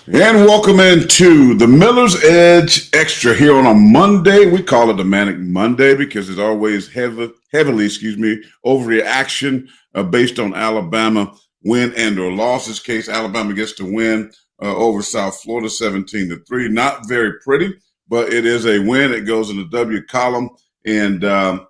And welcome into the Miller's Edge Extra here on a Monday. We call it a Manic Monday because it's always heavily, overreaction based on Alabama win and or loss. This case, Alabama gets to win over South Florida 17-3. Not very pretty, but it is a win. It goes in the W column. And but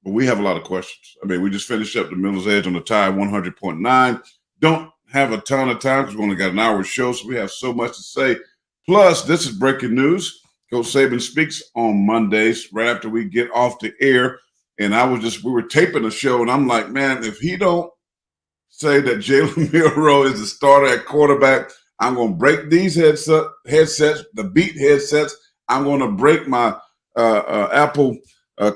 we have a lot of questions. I mean, we just finished up the Miller's Edge on the Tide 100.9. Don't have a ton of time because we only got an hour show, so we have so much to say. Plus, this is breaking news. Coach Saban speaks on Mondays right after we get off the air. And we were taping the show, and I'm like, man, if he don't say that Jalen Milroe is the starter at quarterback, I'm going to break these headsets, the Beat headsets. I'm going to break my Apple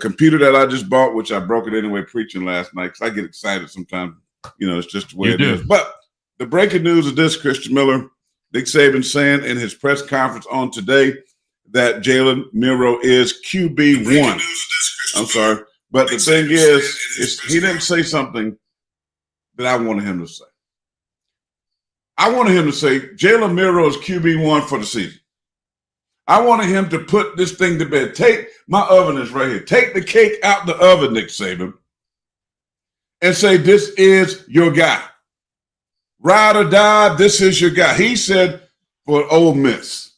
computer that I just bought, which I broke it anyway preaching last night because I get excited sometimes. You know, it's just the way it is. But the breaking news is this, Christian Miller. Nick Saban saying in his press conference on today that Jalen Milroe is QB1. I'm sorry. But the thing is he didn't say something that I wanted him to say. I wanted him to say Jalen Milroe is QB1 for the season. I wanted him to put this thing to bed. Take my oven is right here. Take the cake out the oven, Nick Saban, and say this is your guy. Ride or die, this is your guy. He said for Ole Miss.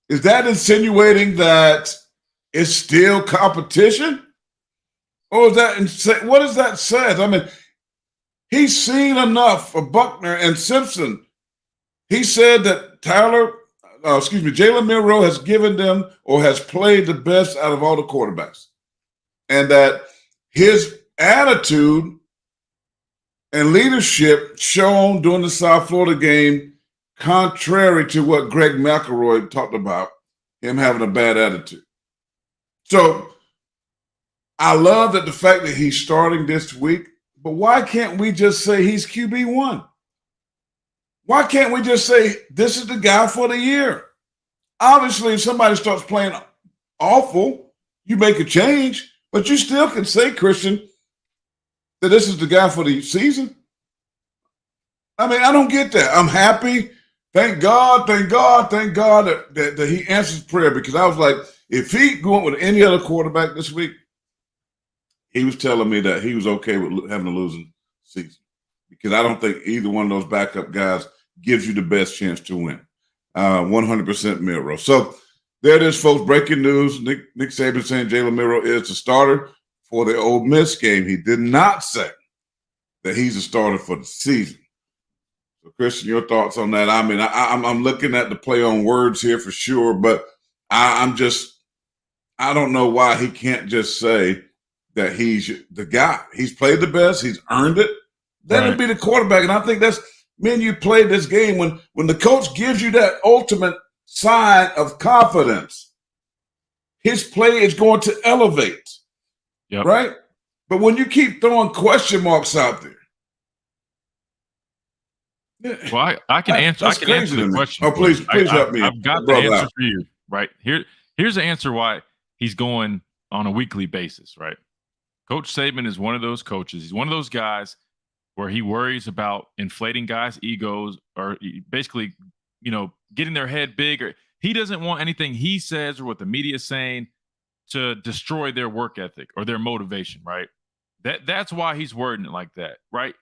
Is that insinuating that it's still competition? Or is that what does that say? I mean, he's seen enough for Buckner and Simpson. He said that Jalen Milroe has given them or has played the best out of all the quarterbacks. And that his attitude and leadership shown during the South Florida game, contrary to what Greg McElroy talked about, him having a bad attitude. So I love that the fact that he's starting this week, but why can't we just say he's QB1? Why can't we just say this is the guy for the year? Obviously, if somebody starts playing awful, you make a change, but you still can say, Christian, that this is the guy for the season. I mean, I don't get that. I'm happy. Thank God that he answers prayer, because I was like, if he went with any other quarterback this week, he was telling me that he was okay with having a losing season, because I don't think either one of those backup guys gives you the best chance to win. 100% Milroe. So there it is, folks. Breaking news. Nick Saban saying Jalen Milroe is the starter for the Ole Miss game. He did not say that he's a starter for the season. So, Christian, your thoughts on that? I mean, I'm looking at the play on words here for sure, but I don't know why he can't just say that he's the guy. He's played the best. He's earned it. Let him be the quarterback. And I think that's, man, you play this game when the coach gives you that ultimate sign of confidence, his play is going to elevate. Yep. Right? But when you keep throwing question marks out there. Well, I can answer the question. Oh, please help me. I've got the answer for you. Right. Here's the answer why he's going on a weekly basis, right? Coach Saban is one of those coaches. He's one of those guys where he worries about inflating guys' egos, or basically, getting their head big. Or he doesn't want anything he says or what the media is saying to destroy their work ethic or their motivation, right? That's why he's wording it like that, right?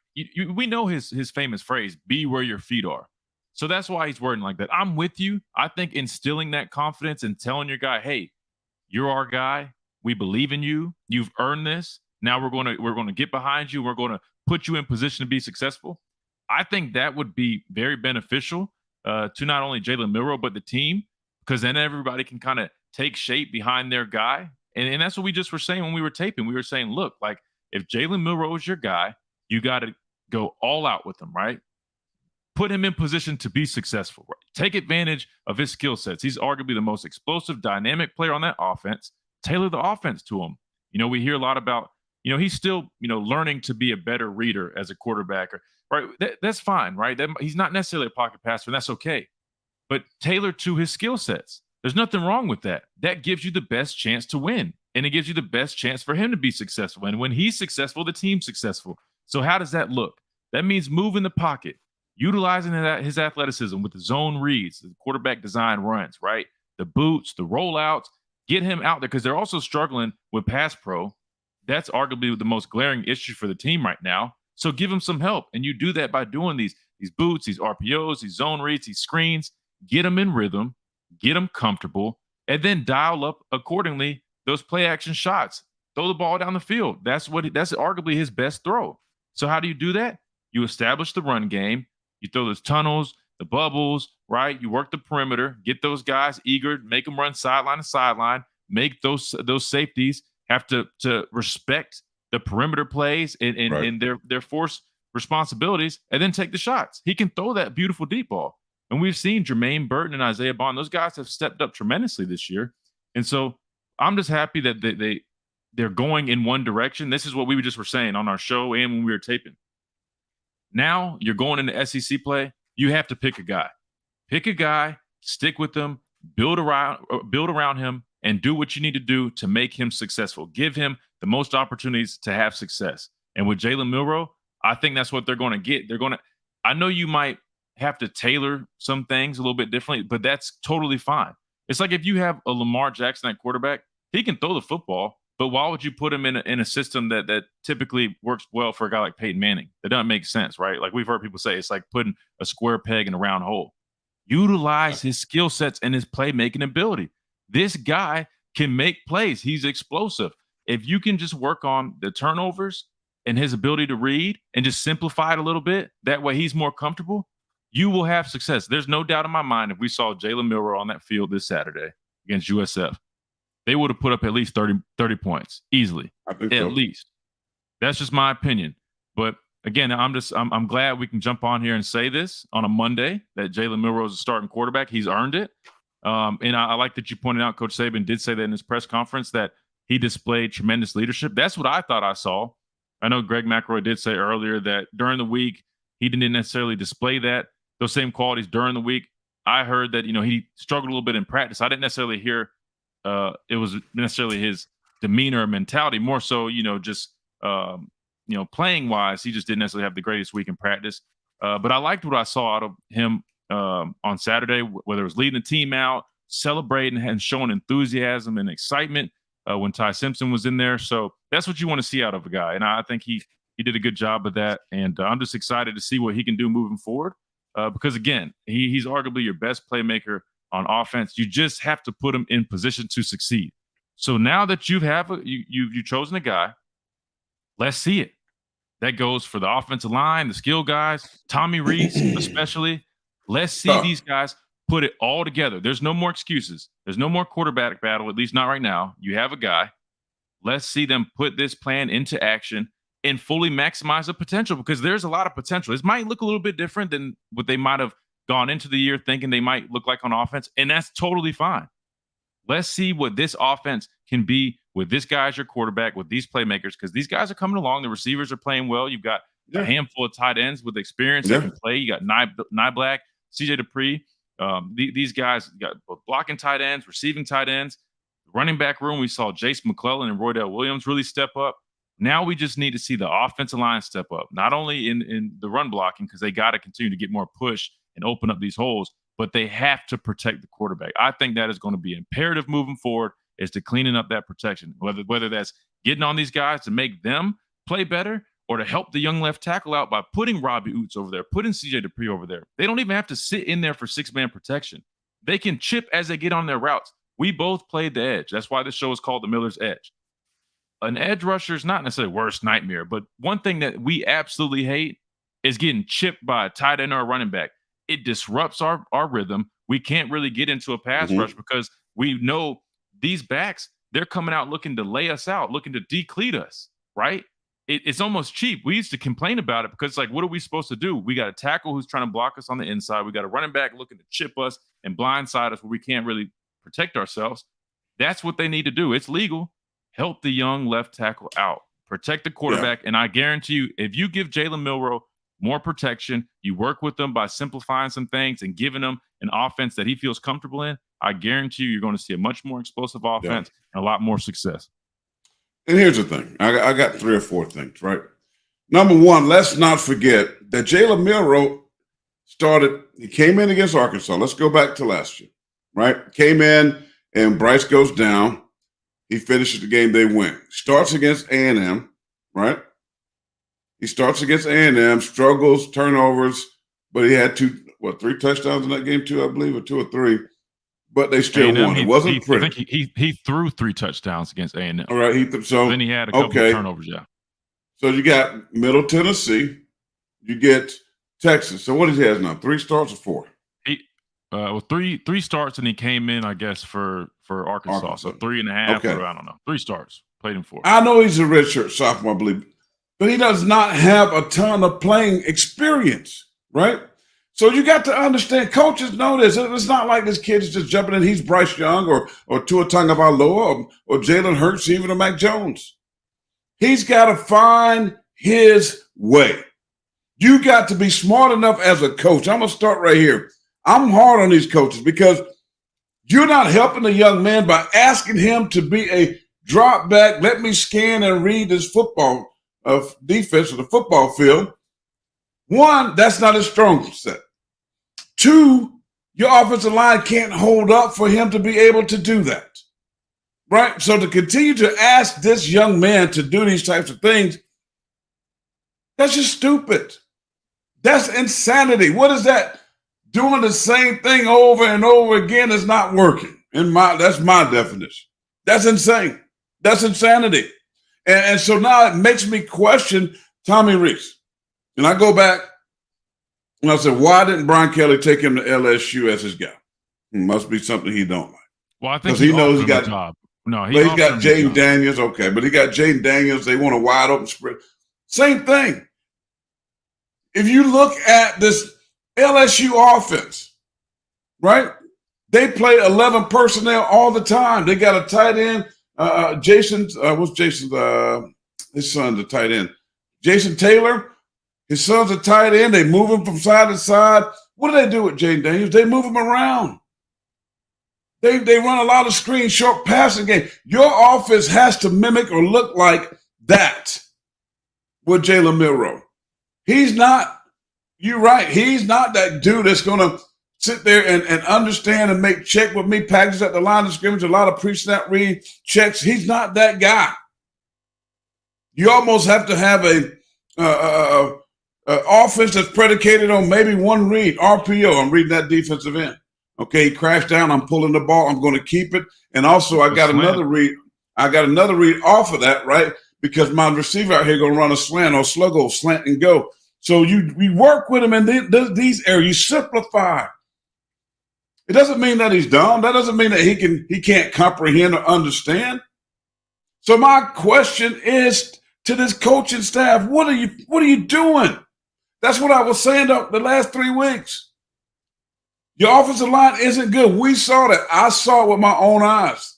We know his famous phrase, be where your feet are. So that's why he's wording like that. I'm with you. I think instilling that confidence and telling your guy, hey, you're our guy. We believe in you. You've earned this. Now we're going to get behind you. We're going to put you in position to be successful. I think that would be very beneficial to not only Jalen Milroe, but the team, because then everybody can kind of take shape behind their guy. And that's what we just were saying when we were taping. We were saying, look, like if Jalen Milroe is your guy, you got to go all out with him, right? Put him in position to be successful. Right? Take advantage of his skill sets. He's arguably the most explosive, dynamic player on that offense. Tailor the offense to him. We hear a lot about, he's still, learning to be a better reader as a quarterback. Right? That's fine, right? He's not necessarily a pocket passer, and that's okay. But tailor to his skill sets. There's nothing wrong with that. That gives you the best chance to win. And it gives you the best chance for him to be successful. And when he's successful, the team's successful. So how does that look? That means move in the pocket. utilizing his athleticism with the zone reads, the quarterback design runs, right? The boots, the rollouts, get him out there because they're also struggling with pass pro. That's arguably the most glaring issue for the team right now. So give him some help. And you do that by doing these boots, these RPOs, these zone reads, these screens, get them in rhythm, get them comfortable, and then dial up accordingly those play action shots. Throw the ball down the field. That's arguably his best throw. So how do you do that? You establish the run game. You throw those tunnels, the bubbles, right? You work the perimeter, get those guys eager, make them run sideline to sideline, make those safeties have to respect the perimeter plays and their force responsibilities, and then take the shots. He can throw that beautiful deep ball. And we've seen Jermaine Burton and Isaiah Bond. Those guys have stepped up tremendously this year. And so I'm just happy that they're going in one direction. This is what we just were saying on our show and when we were taping. Now you're going into SEC play. You have to pick a guy. Pick a guy, stick with him, build around him, and do what you need to do to make him successful. Give him the most opportunities to have success. And with Jalen Milroe, I think that's what they're going to get. I know you might have to tailor some things a little bit differently, but that's totally fine. It's like if you have a Lamar Jackson at quarterback, he can throw the football, but why would you put him in a system that typically works well for a guy like Peyton Manning? That doesn't make sense, right? Like we've heard people say, it's like putting a square peg in a round hole. Utilize his skill sets and his playmaking ability. This guy can make plays. He's explosive. If you can just work on the turnovers and his ability to read and just simplify it a little bit, that way he's more comfortable, you will have success. There's no doubt in my mind if we saw Jalen Milroe on that field this Saturday against USF, they would have put up at least 30 points easily. I think at least. That's just my opinion. But again, I'm glad we can jump on here and say this on a Monday that Jalen Milroe is a starting quarterback. He's earned it. And I like that you pointed out, Coach Saban did say that in his press conference that he displayed tremendous leadership. That's what I thought I saw. I know Greg McElroy did say earlier that during the week, he didn't necessarily display those same qualities during the week. I heard that, he struggled a little bit in practice. I didn't necessarily hear it was necessarily his demeanor or mentality, more so, just, playing wise, he just didn't necessarily have the greatest week in practice. But I liked what I saw out of him on Saturday, whether it was leading the team out, celebrating and showing enthusiasm and excitement when Ty Simpson was in there. So that's what you want to see out of a guy. And I think he did a good job of that. And I'm just excited to see what he can do moving forward. Because again, he's arguably your best playmaker on offense. You just have to put him in position to succeed. So now that you've chosen a guy, let's see it. That goes for the offensive line, the skill guys, Tommy Rees especially. Let's see these guys put it all together. There's no more excuses. There's no more quarterback battle, at least not right now. You have a guy. Let's see them put this plan into action and fully maximize the potential, because there's a lot of potential. This might look a little bit different than what they might have gone into the year thinking they might look like on offense, and that's totally fine. Let's see what this offense can be with this guy as your quarterback, with these playmakers, because these guys are coming along. The receivers are playing well. You've got a handful of tight ends with experience that can play. You got Nye Black, CJ Dupree. These guys got both blocking tight ends, receiving tight ends. The running back room, we saw Jace McClellan and Roydell Williams really step up. Now we just need to see the offensive line step up, not only in the run blocking, because they got to continue to get more push and open up these holes, but they have to protect the quarterback. I think that is going to be imperative moving forward, is to cleaning up that protection, whether that's getting on these guys to make them play better or to help the young left tackle out by putting Robbie Oots over there, putting CJ Dupree over there. They don't even have to sit in there for six-man protection. They can chip as they get on their routes. We both played the edge. That's why this show is called The Miller's Edge. An edge rusher is not necessarily worst nightmare, but one thing that we absolutely hate is getting chipped by a tight end or a running back. It disrupts our rhythm. We can't really get into a pass rush because we know these backs, they're coming out looking to lay us out, looking to decleat us, right? It's almost cheap. We used to complain about it because, like, what are we supposed to do? We got a tackle who's trying to block us on the inside. We got a running back looking to chip us and blindside us where we can't really protect ourselves. That's what they need to do. It's legal. Help the young left tackle out. Protect the quarterback. Yeah. And I guarantee you, if you give Jalen Milroe more protection, you work with them by simplifying some things and giving him an offense that he feels comfortable in, I guarantee you're going to see a much more explosive offense and a lot more success. And here's the thing. I got 3 or 4 things, right? Number one, let's not forget that Jalen Milroe He came in against Arkansas. Let's go back to last year, right? Came in and Bryce goes down. He finishes the game, they win. Starts against A&M, right? He starts against A&M, struggles, turnovers, but he had 3 touchdowns in that game too, I believe, or 2 or 3. But they still won. It wasn't pretty. I think he threw 3 touchdowns against A&M. All right. Then he had a couple of turnovers, yeah. So you got Middle Tennessee. You get Texas. So what he has now? 3 starts or 4? Three starts, and he came in, I guess, for Arkansas. So 3.5. Okay. Or I don't know. 3 starts. Played him 4. I know he's a redshirt sophomore, I believe, but he does not have a ton of playing experience, right? So you got to understand, coaches know this. It's not like this kid is just jumping in. He's Bryce Young or Tua Tagovailoa or Jalen Hurts, even or Mac Jones. He's got to find his way. You got to be smart enough as a coach. I'm going to start right here. I'm hard on these coaches because you're not helping the young man by asking him to be a drop back, let me scan and read this football defense of the football field. 1, that's not his strong set. 2, your offensive line can't hold up for him to be able to do that, right? So to continue to ask this young man to do these types of things, that's just stupid. That's insanity. What is that? Doing the same thing over and over again is not working. That's my definition. That's insane. That's insanity. And so now it makes me question Tommy Rees. And I go back and I said, why didn't Brian Kelly take him to LSU as his guy? It must be something he don't like. Well, I think he knows he got a job. No, he's got Jaden Daniels. Okay, but he got Jaden Daniels. They want a wide open spread. Same thing. If you look at this LSU offense, right? They play 11 personnel all the time. They got a tight end. What's Jason's? His son's a tight end. Jason Taylor. His son's a tight end. They move him from side to side. What do they do with Jaden Daniels? They move him around. They run a lot of screen, short passing game. Your offense has to mimic or look like that with Jalen Milroe. He's not. You're right. He's not that dude that's going to sit there and understand and make check with me packages at the line of scrimmage, a lot of pre-snap read checks. He's not that guy. You almost have to have a offense that's predicated on maybe one read, RPO. I'm reading that defensive end. Okay, he crashed down. I'm pulling the ball. I'm going to keep it. And also I got another read. I got another read off of that, right? Because my receiver out here going to run a slant or sluggo, slant and go. So we work with him in these areas. You simplify. It doesn't mean that he's dumb. That doesn't mean that he can't comprehend or understand. So my question is to this coaching staff: what are you doing? That's what I was saying the last 3 weeks. Your offensive line isn't good. We saw that. I saw it with my own eyes.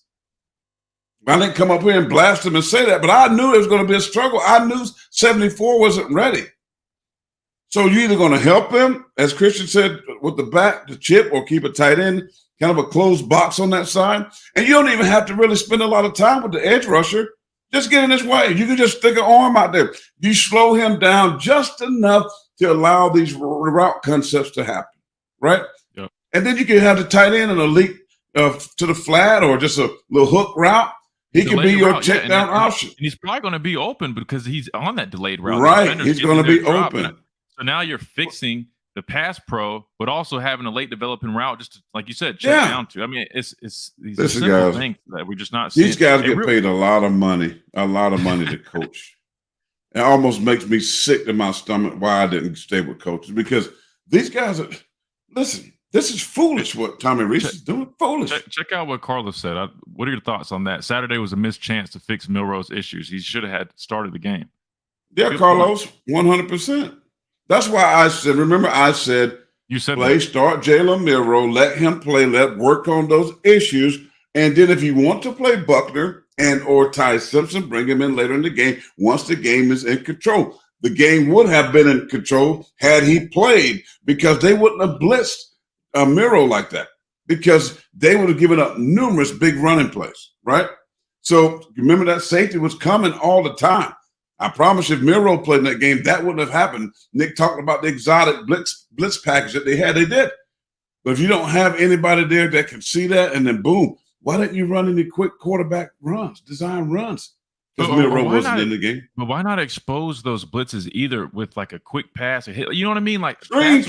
I didn't come up here and blast him and say that, but I knew there was going to be a struggle. I knew 74 wasn't ready. So you're either going to help him, as Christian said, with the back, the chip, or keep it tight end, kind of a closed box on that side. And you don't even have to really spend a lot of time with the edge rusher. Just get in his way. You can just stick an arm out there. You slow him down just enough to allow these route concepts to happen, right? Yep. And then you can have the tight end and a leap to the flat or just a little hook route. He can be your check down option. And he's probably going to be open because he's on that delayed route. Right. He's going to be open. So now you're fixing the pass pro, but also having a late developing route, just to, like you said, check down to. I mean, it's these simple things that we're just not seeing. These guys get paid a lot of money to coach. It almost makes me sick to my stomach why I didn't stay with coaches, because these guys are, listen, this is foolish what Tommy Rees is doing. Foolish. Check out what Carlos said. What are your thoughts on that? Saturday was a missed chance to fix Milroe's issues. He should have had started the game. Yeah, good Carlos, 100%. That's why I said, remember I said, you said start Jalen Milroe, let him play, let work on those issues. And then if you want to play Buckner and or Ty Simpson, bring him in later in the game once the game is in control. The game would have been in control had he played, because they wouldn't have blitzed Milroe like that, because they would have given up numerous big running plays, right? So remember that safety was coming all the time. I promise you, if Milroe played in that game, that wouldn't have happened. Nick talked about the exotic blitz package that they had. They did. But if you don't have anybody there that can see that, and then boom, why didn't you run any quick quarterback runs, design runs? Because Milroe wasn't in the game. But why not expose those blitzes either with like a quick pass or hit? You know what I mean? Like screens.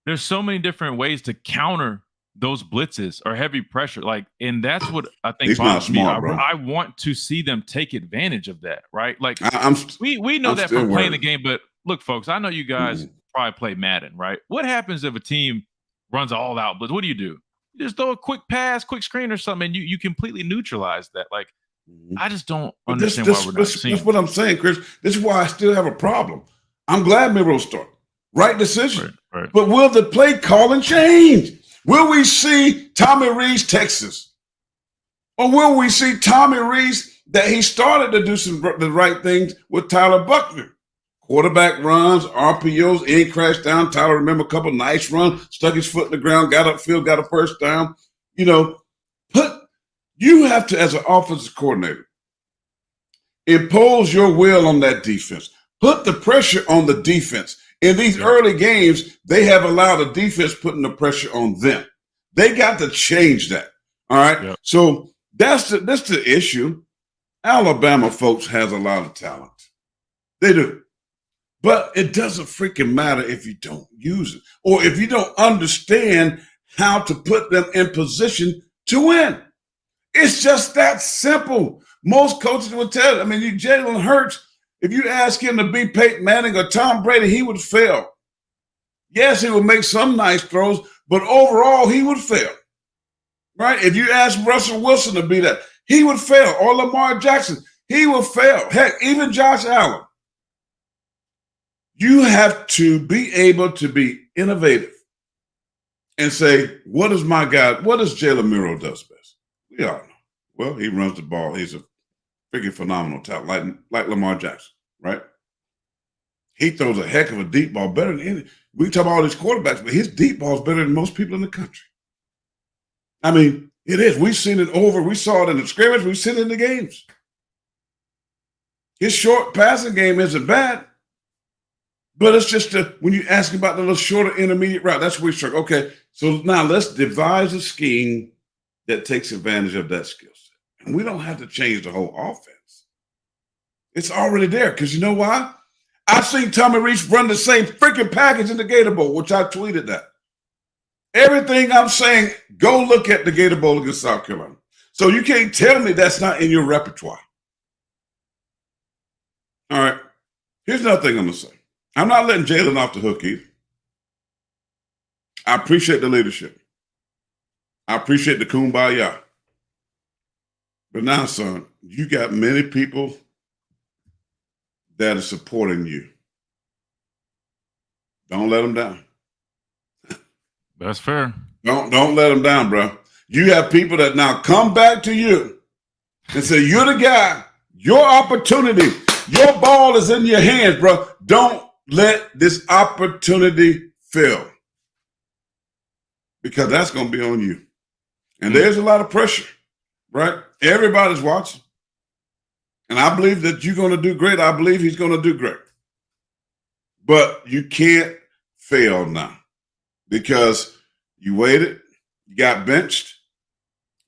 There's so many different ways to counter those blitzes or heavy pressure. Like, and that's what I think He's not smart, bro. I want to see them take advantage of that, right? Like we know I'm that from playing worried. the game, but look, folks, I know you guys probably play Madden, right? What happens if a team runs all out blitz? What do? You just throw a quick pass, quick screen or something, and you completely neutralize that. Like, I just don't understand why we're not seeing. That's what I'm saying, Chris. This is why I still have a problem. I'm glad Milroe started. Right decision. Right. But will the play calling change? Will we see Tommy Rees, Texas? Or will we see Tommy Rees that he started to do the right things with Tyler Buckner? Quarterback runs, RPOs, in crash down. Tyler, remember a couple nice runs, stuck his foot in the ground, got upfield, got a first down. You have to, as an offensive coordinator, impose your will on that defense. Put the pressure on the defense. In these early games, they have allowed the defense putting the pressure on them. They got to change that. All right. Yep. So that's the issue. Alabama, folks, has a lot of talent. They do. But it doesn't freaking matter if you don't use it or if you don't understand how to put them in position to win. It's just that simple. Most coaches would tell you. I mean, Jalen Hurts, if you ask him to be Peyton Manning or Tom Brady, he would fail. Yes, he would make some nice throws, but overall, he would fail. Right? If you ask Russell Wilson to be that, he would fail. Or Lamar Jackson, he would fail. Heck, even Josh Allen. You have to be able to be innovative and say, what is my guy? What does Jalen Milroe does best? We all know. Well, he runs the ball. He's a freaking phenomenal talent, like Lamar Jackson, right? He throws a heck of a deep ball, better than any. We talk about all these quarterbacks, but his deep ball is better than most people in the country. I mean, it is. We've seen it over. We saw it in the scrimmage. We've seen it in the games. His short passing game isn't bad, but it's just when you ask about the little shorter intermediate route, that's where we struggle. Okay, so now let's devise a scheme that takes advantage of that skill set. And we don't have to change the whole offense. It's already there because you know why? I've seen Tommy Rees run the same freaking package in the Gator Bowl, which I tweeted that. Everything I'm saying, go look at the Gator Bowl against South Carolina. So you can't tell me that's not in your repertoire. All right. Here's another thing I'm going to say. I'm not letting Jalen off the hook either. I appreciate the leadership. I appreciate the kumbaya. But now, son, you got many people that are supporting you. Don't let them down. That's fair. Don't let them down, bro. You have people that now come back to you and say, you're the guy, your opportunity, your ball is in your hands, bro. Don't let this opportunity fail because that's going to be on you. And there's a lot of pressure, right? Everybody's watching. And I believe that you're going to do great. I believe he's going to do great. But you can't fail now because you waited, you got benched.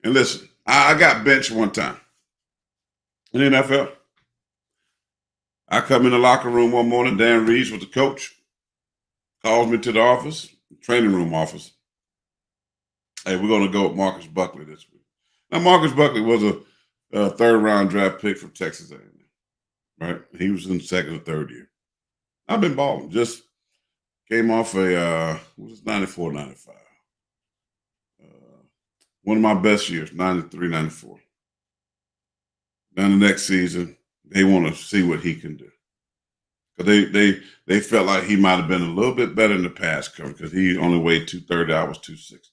And listen, I got benched one time in the NFL. I come in the locker room one morning, Dan Reeves was the coach, calls me to the office, training room office. Hey, we're going to go with Marcus Buckley this week. Now, Marcus Buckley was a third-round draft pick from Texas A&M, right? He was in second or third year. I've been balling. Just came off a, what was 94, 95. One of my best years, 93, 94. Then the next season, they want to see what he can do. Because they felt like he might have been a little bit better in the pass cover because he only weighed 230, I was 260.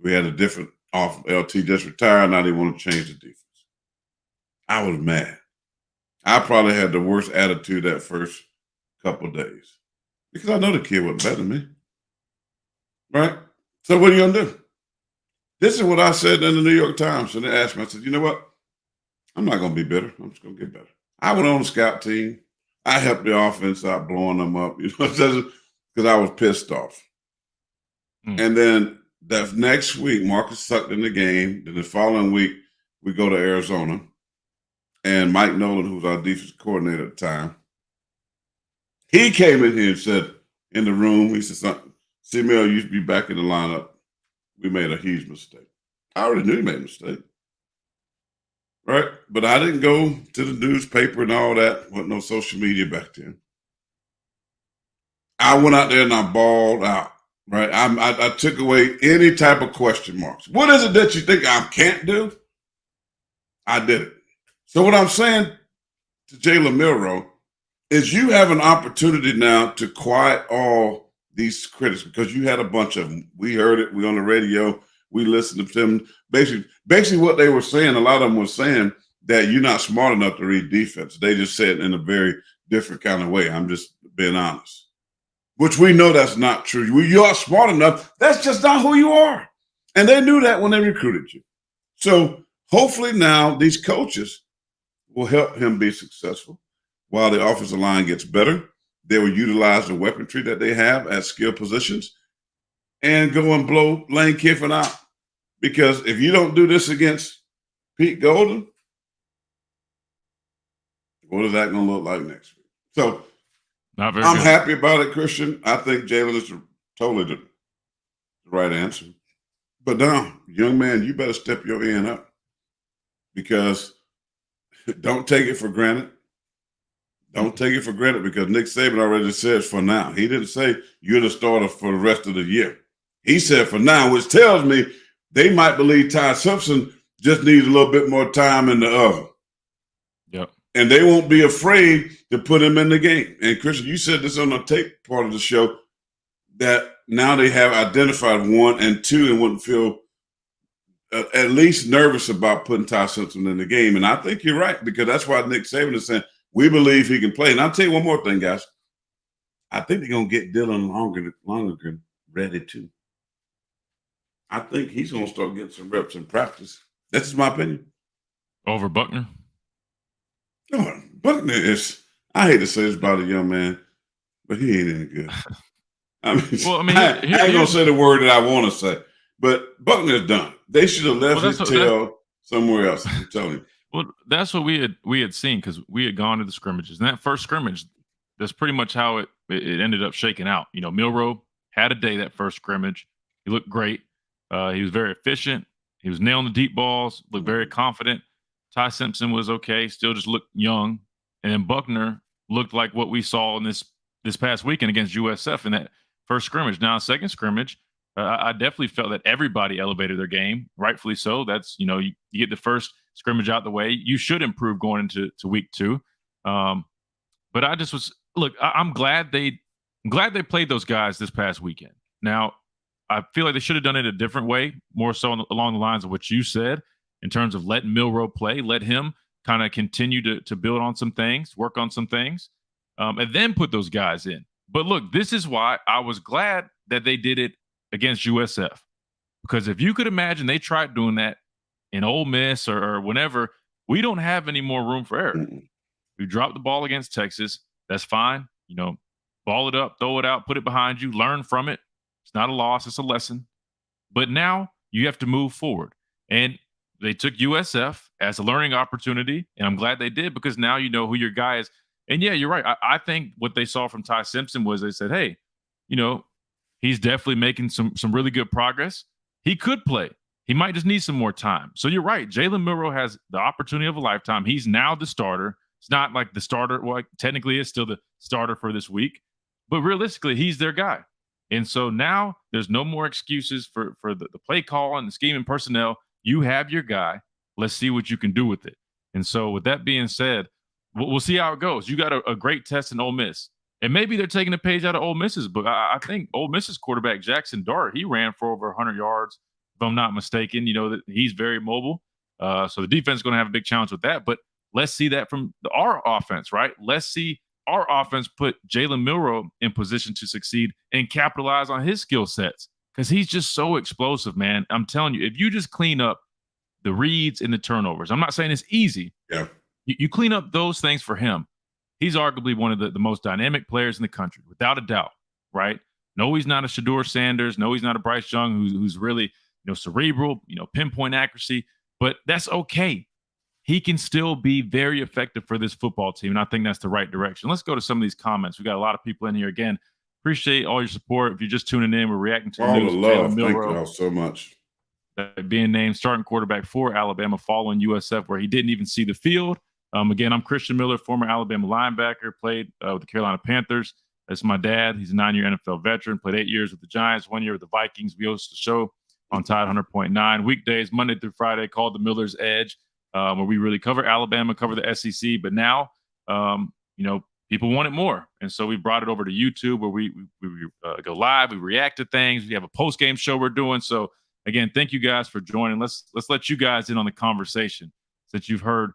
We had a different off. LT just retired. Now they want to change the defense. I was mad. I probably had the worst attitude that first couple of days because I know the kid wasn't better than me. Right? So what are you going to do? This is what I said in the New York Times. And they asked me, I said, you know what? I'm not going to be bitter. I'm just going to get better. I went on the scout team. I helped the offense out blowing them up, because I was pissed off. And then that next week, Marcus sucked in the game. Then the following week, we go to Arizona. And Mike Nolan, who was our defense coordinator at the time, he came in here and said in the room, he said, "C-Mel used to be back in the lineup. We made a huge mistake." I already knew he made a mistake. Right? But I didn't go to the newspaper and all that. Wasn't no social media back then. I went out there and I balled out. Right? I took away any type of question marks. What is it that you think I can't do? I did it. So what I'm saying to Jalen Milroe is you have an opportunity now to quiet all these critics, because you had a bunch of them. We heard it. We on the radio. We listened to them. Basically what they were saying, a lot of them were saying that you're not smart enough to read defense. They just said it in a very different kind of way. I'm just being honest, which we know that's not true. You are smart enough. That's just not who you are. And they knew that when they recruited you. So hopefully now these coaches will help him be successful. While the offensive line gets better, they will utilize the weaponry that they have at skill positions and go and blow Lane Kiffin out. Because if you don't do this against Pete Golden, what is that going to look like next week? So I'm happy about it, Christian. I think Jalen is totally the right answer. But now, young man, you better step your end up, because don't take it for granted. Don't take it for granted, because Nick Saban already said for now. He didn't say you're the starter for the rest of the year. He said for now, which tells me they might believe Ty Simpson just needs a little bit more time in the oven. Yep. And they won't be afraid to put him in the game. And Christian, you said this on the tape part of the show, that now they have identified 1 and 2 and wouldn't feel at least nervous about putting Ty Simpson in the game. And I think you're right, because that's why Nick Saban is saying, we believe he can play. And I'll tell you one more thing, guys. I think they're going to get Dylan Lonergan ready too. I think he's going to start getting some reps in practice. That's just my opinion. Over Buckner? No, Buckner is, I hate to say this about a young man, but he ain't any good. I ain't going to say the word that I want to say, but Buckner's done. They should have left his tail somewhere else. I'm telling you. Well, that's what we had seen, because we had gone to the scrimmages. And that first scrimmage, that's pretty much how it ended up shaking out. Milroe had a day that first scrimmage. He looked great. He was very efficient. He was nailing the deep balls, looked very confident. Ty Simpson was okay, still just looked young. And then Buckner looked like what we saw in this past weekend against USF in that first scrimmage. Now, second scrimmage, I definitely felt that everybody elevated their game, rightfully so. That's, you get the first scrimmage out the way. You should improve going into week 2. But I just was, look, I'm glad they played those guys this past weekend. Now, I feel like they should have done it a different way, more so along the lines of what you said, in terms of letting Milroe play, let him kind of continue to build on some things, work on some things, and then put those guys in. But look, this is why I was glad that they did it against USF, because if you could imagine they tried doing that in Ole Miss or whenever, we don't have any more room for error. We dropped the ball against Texas. That's fine. Ball it up, throw it out, put it behind you, learn from it. It's not a loss. It's a lesson. But now you have to move forward. And they took USF as a learning opportunity, and I'm glad they did, because now you know who your guy is. And yeah, you're right. I think what they saw from Ty Simpson was they said, hey, he's definitely making some really good progress. He could play. He might just need some more time. So you're right. Jalen Milroe has the opportunity of a lifetime. He's now the starter. It's not like the starter. Well, technically it's still the starter for this week, but realistically, he's their guy. And so now there's no more excuses for the play call and the scheming personnel. You have your guy. Let's see what you can do with it. And so with that being said, we'll see how it goes. You got a great test in Ole Miss. And maybe they're taking a page out of Ole Miss's book. I think Ole Miss's quarterback, Jackson Dart, he ran for over 100 yards, if I'm not mistaken. That he's very mobile. So the defense is going to have a big challenge with that. But let's see that from our offense, right? Let's see our offense put Jalen Milroe in position to succeed and capitalize on his skill sets, because he's just so explosive, man. I'm telling you, if you just clean up the reads and the turnovers. I'm not saying it's easy. Yeah. You clean up those things for him. He's arguably one of the most dynamic players in the country, without a doubt, right? No, he's not a Shedeur Sanders. No, he's not a Bryce Young who's really, cerebral, pinpoint accuracy, but that's okay. He can still be very effective for this football team, and I think that's the right direction. Let's go to some of these comments. We got a lot of people in here. Again, appreciate all your support. If you're just tuning in, we're reacting to the All news. the love. Jalen Milroe, thank you all so much. Being named starting quarterback for Alabama following USF, where he didn't even see the field. Again, I'm Christian Miller, former Alabama linebacker, played with the Carolina Panthers. That's my dad. He's a 9-year NFL veteran, played 8 years with the Giants, 1 year with the Vikings. We host the show on Tide 100.9. Weekdays, Monday through Friday, called the Miller's Edge, where we really cover Alabama, cover the SEC. But now, people want it more. And so we brought it over to YouTube, where we go live, we react to things. We have a post-game show we're doing. So, again, thank you guys for joining. Let's let you guys in on the conversation since you've heard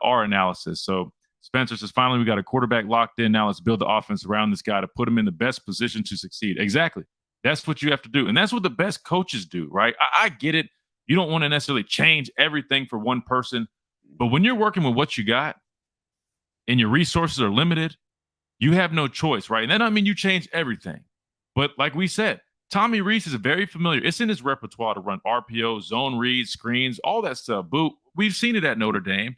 our analysis. So Spencer says, finally, we got a quarterback locked in. Now let's build the offense around this guy to put him in the best position to succeed. Exactly. That's what you have to do. And that's what the best coaches do, right? I get it. You don't want to necessarily change everything for one person. But when you're working with what you got and your resources are limited, you have no choice, right? And that doesn't mean you change everything. But like we said, Tommy Rees is very familiar. It's in his repertoire to run RPO, zone reads, screens, all that stuff. But we've seen it at Notre Dame.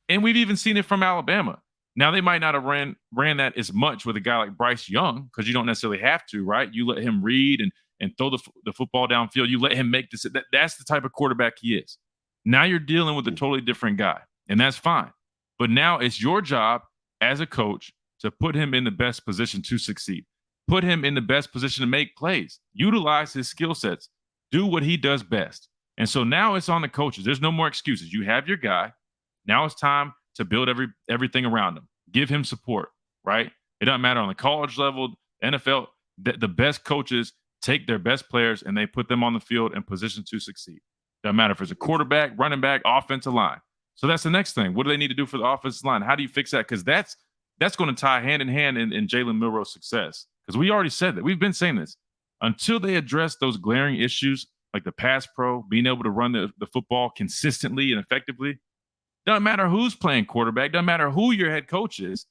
And we've even seen it from Alabama. Now, they might not have ran that as much with a guy like Bryce Young, because you don't necessarily have to, right? You let him read and throw the football downfield. You let him make this. That's the type of quarterback he is. Now you're dealing with a totally different guy, and that's fine. But now it's your job as a coach to put him in the best position to succeed. Put him in the best position to make plays. Utilize his skill sets. Do what he does best. And so now it's on the coaches. There's no more excuses. You have your guy. Now it's time to build everything around him. Give him support, right? It doesn't matter on the college level, NFL. The best coaches take their best players and they put them on the field in position to succeed. Doesn't matter if it's a quarterback, running back, offensive line. So that's the next thing. What do they need to do for the offensive line? How do you fix that? Because that's going to tie hand in hand in Jalen Milroe's success. Because we already said that. We've been saying this. Until they address those glaring issues like the pass pro, being able to run the football consistently and effectively, doesn't matter who's playing quarterback, doesn't matter who your head coach is,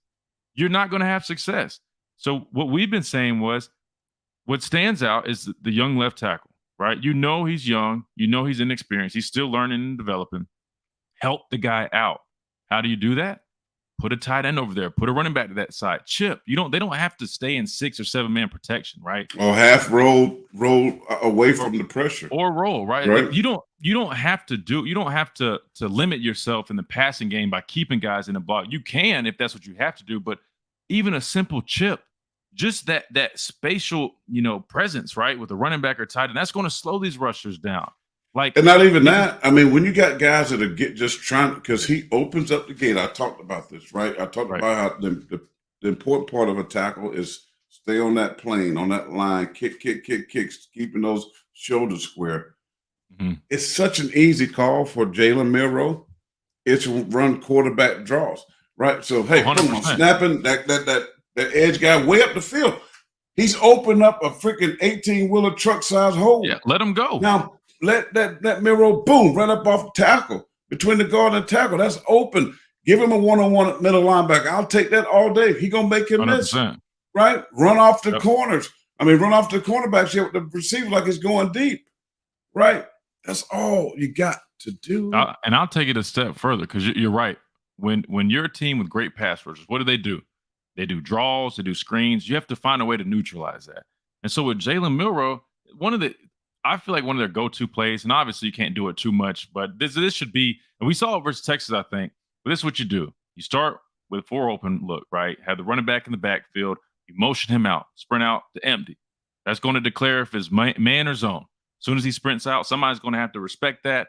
you're not going to have success. So what we've been saying was, what stands out is the young left tackle, right? He's young. He's inexperienced. He's still learning and developing. Help the guy out. How do you do that? Put a tight end over there. Put a running back to that side. Chip. They don't have to stay in 6 or 7 man protection, right? Or half roll away from the pressure. Or roll, right? Like you don't have to limit yourself in the passing game by keeping guys in the block. You can if that's what you have to do, but even a simple chip, just that spatial, presence, right, with a running back or tight end, that's going to slow these rushers down. And not even that. I mean, when you got guys that are just trying, because he opens up the gate. I talked about this, right? I talked about how the important part of a tackle is stay on that plane, on that line, kick, keeping those shoulders square. Mm-hmm. It's such an easy call for Jalen Milroe. It's run quarterback draws, right? So, hey, 100%. Come on, snapping that edge guy way up the field. He's opened up a freaking 18-wheeler truck-size hole. Yeah, let him go. Now, let Milroe, boom, run up off the tackle, between the guard and tackle. That's open. Give him a one-on-one middle linebacker. I'll take that all day. He going to make him 100%. Miss, right? Run off the corners. Run off the cornerbacks here with the receiver like it's going deep, right? That's all you got to do. And I'll take it a step further, because you're right. When you're a team with great pass rushers, what do? They do draws, they do screens. You have to find a way to neutralize that. And so with Jalen Milroe, I feel like one of their go-to plays, and obviously you can't do it too much, but this should be, and we saw it versus Texas, I think, but this is what you do. You start with 4 open look, right? Have the running back in the backfield. You motion him out, sprint out to empty. That's going to declare if it's man or zone. As soon as he sprints out, somebody's going to have to respect that.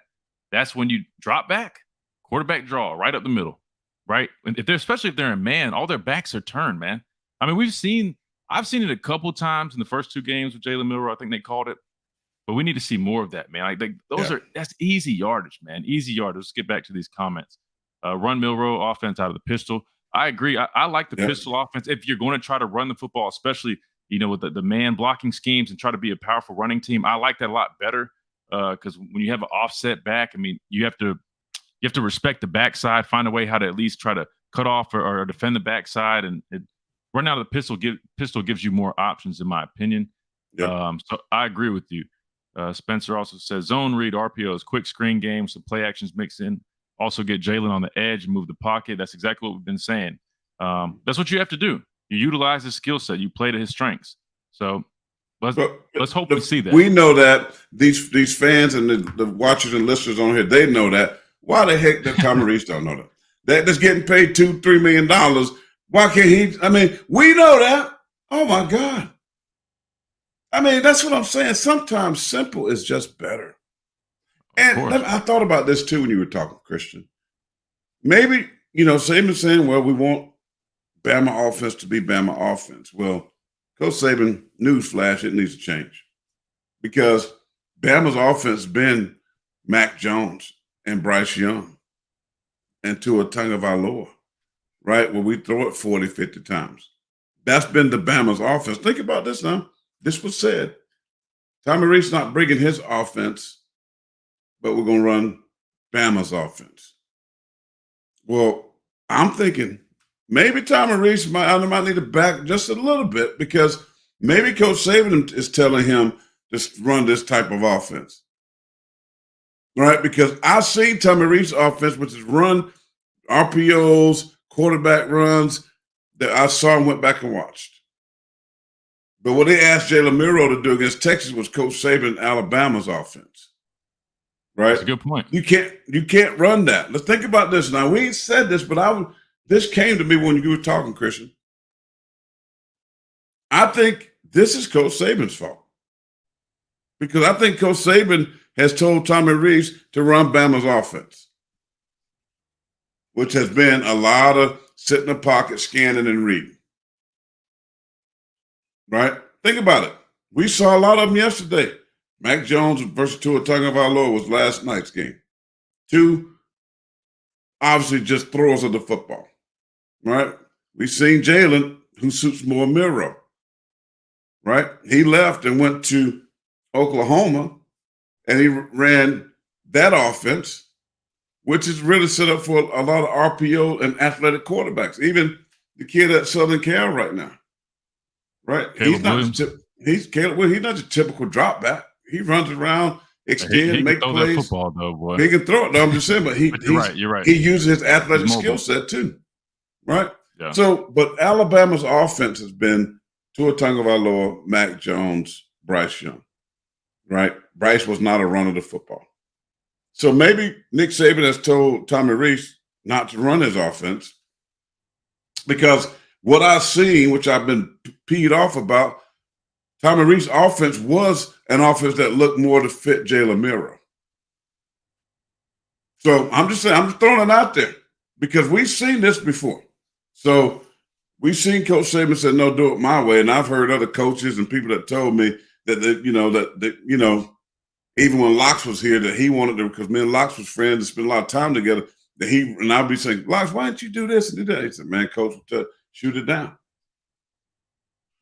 That's when you drop back, quarterback draw right up the middle, right? And especially if they're in man, all their backs are turned, man. I've seen it a couple times in the first 2 games with Jalen Milroe, I think they called it. But we need to see more of that, man. That's easy yardage, man. Easy yardage. Let's get back to these comments. Run Milroe offense out of the pistol. I agree. I like the pistol offense. If you're going to try to run the football, especially, with the man blocking schemes and try to be a powerful running team, I like that a lot better. because when you have an offset back, I mean, you have to respect the backside, find a way how to at least try to cut off or defend the backside, and run out of the pistol gives you more options, in my opinion. Yep. So I agree with you. Spencer also says zone read RPOs, quick screen games, some play actions mixed in. Also get Jalen on the edge and move the pocket. That's exactly what we've been saying. That's what you have to do. You utilize his skill set. You play to his strengths. So let's hope we see that. We know that these fans and the watchers and listeners on here, they know that. Why the heck does Tommy Reese don't know that? That's getting paid $2-3 million. Why can't he? I mean, we know that. Oh my God. I mean, that's what I'm saying. Sometimes simple is just better. And I thought about this too when you were talking, Christian. Maybe, Saban's saying, well, we want Bama offense to be Bama offense. Well, Coach Saban, newsflash, it needs to change. Because Bama's offense has been Mac Jones and Bryce Young and Tua Tagovailoa, right? Where we throw it 40, 50 times. That's been the Bama's offense. Think about this now. This was said. Tommy Reese not bringing his offense, but we're going to run Bama's offense. Well, I'm thinking maybe Tommy Reese might need to back just a little bit, because maybe Coach Saban is telling him to run this type of offense. Right? Because I've seen Tommy Reese's offense, which is run RPOs, quarterback runs, that I saw and went back and watched. But what they asked Jalen Milroe to do against Texas was Coach Saban Alabama's offense. Right? That's a good point. You can't run that. Let's think about this. Now, we ain't said this, but this came to me when you were talking, Christian. I think this is Coach Saban's fault. Because I think Coach Saban has told Tommy Reese to run Bama's offense, which has been a lot of sit in the pocket, scanning and reading. Right? Think about it. We saw a lot of them yesterday. Mac Jones versus Tua Tagovailoa was last night's game. Two, obviously, just throwers of the football. Right? We've seen Jalen, who suits more Milroe. Right? He left and went to Oklahoma, and he ran that offense, which is really set up for a lot of RPO and athletic quarterbacks. Even the kid at Southern Cal right now. Right? He's not your typical drop back. He runs around, extend, he make can throw plays. that football, though, boy. He can throw it. No, I'm just saying, but you're right. He uses his athletic skill set too. Right? Yeah. So, but Alabama's offense has been Tua Tagovailoa, Mac Jones, Bryce Young. Right? Bryce was not a runner of the football. So maybe Nick Saban has told Tommy Reese not to run his offense, because what I've seen, which I've been peed off about, Tommy Reese's offense was an offense that looked more to fit Jalen Milroe. So I'm just saying, I'm just throwing it out there, because we've seen this before. So we've seen Coach Saban say, no, do it my way. And I've heard other coaches and people that told me that, even when Locks was here, that he wanted to, because me and Locks was friends and spent a lot of time together, and I'd be saying, Locks, why don't you do this and do that? He said, man, Coach, shoot it down.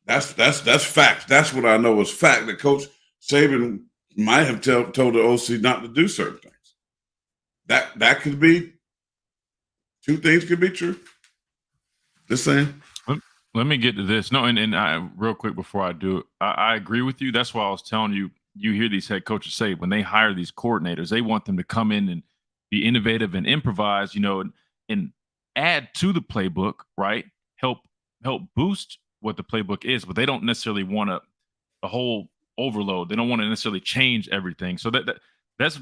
That's facts. That's what I know is fact, that Coach Saban might have told the OC not to do certain things. That could be, two things could be true. Just saying. Let me get to this. No, and I, real quick before I do it, I agree with you. That's why I was telling you, you hear these head coaches say when they hire these coordinators, they want them to come in and be innovative and improvise, and add to the playbook, right? Help boost what the playbook is, but they don't necessarily want a whole overload. They don't want to necessarily change everything. So that's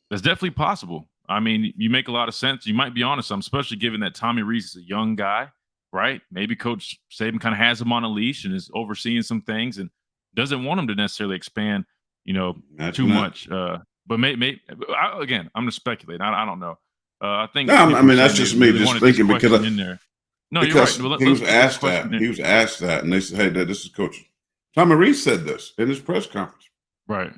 definitely possible. I mean, you make a lot of sense. You might be onto something, especially given that Tommy Reese is a young guy, right? Maybe Coach Saban kind of has him on a leash and is overseeing some things and doesn't want him to necessarily expand, too much. But maybe again, I'm just speculating. I don't know. I think. No, I mean, that's just me just thinking, because in there. No, because you're right. He was asked that. He was asked that, and they said, "Hey, this is Coach Tommy Reese said this in his press conference." Right.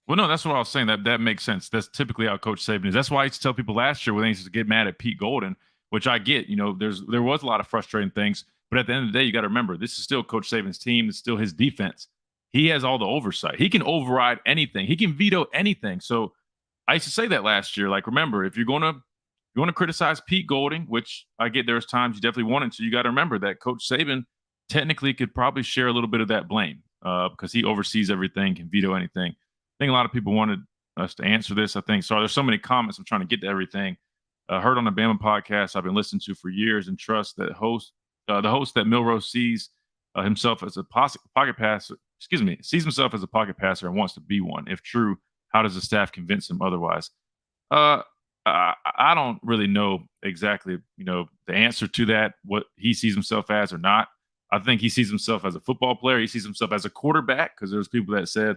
Well, no, that's what I was saying. That makes sense. That's typically how Coach Saban is. That's why I used to tell people last year when they used to get mad at Pete Golden, which I get. There was a lot of frustrating things, but at the end of the day, you got to remember this is still Coach Saban's team. It's still his defense. he has all the oversight. He can override anything. He can veto anything. So I used to say that last year. Like, remember, if you're going to criticize Pete Golding, which I get there's times you definitely wanted to, you got to remember that Coach Saban technically could probably share a little bit of that blame because he oversees everything, can veto anything. I think a lot of people wanted us to answer this. I think so. There's so many comments. I'm trying to get to everything. Heard on the Bama podcast I've been listening to for years, and trust that the host that Milroe sees himself as a pocket passer. Sees himself as a pocket passer and wants to be one. If true, how does the staff convince him otherwise? I don't really know exactly, the answer to that, what he sees himself as or not. I think he sees himself as a football player. He sees himself as a quarterback because there's people that said,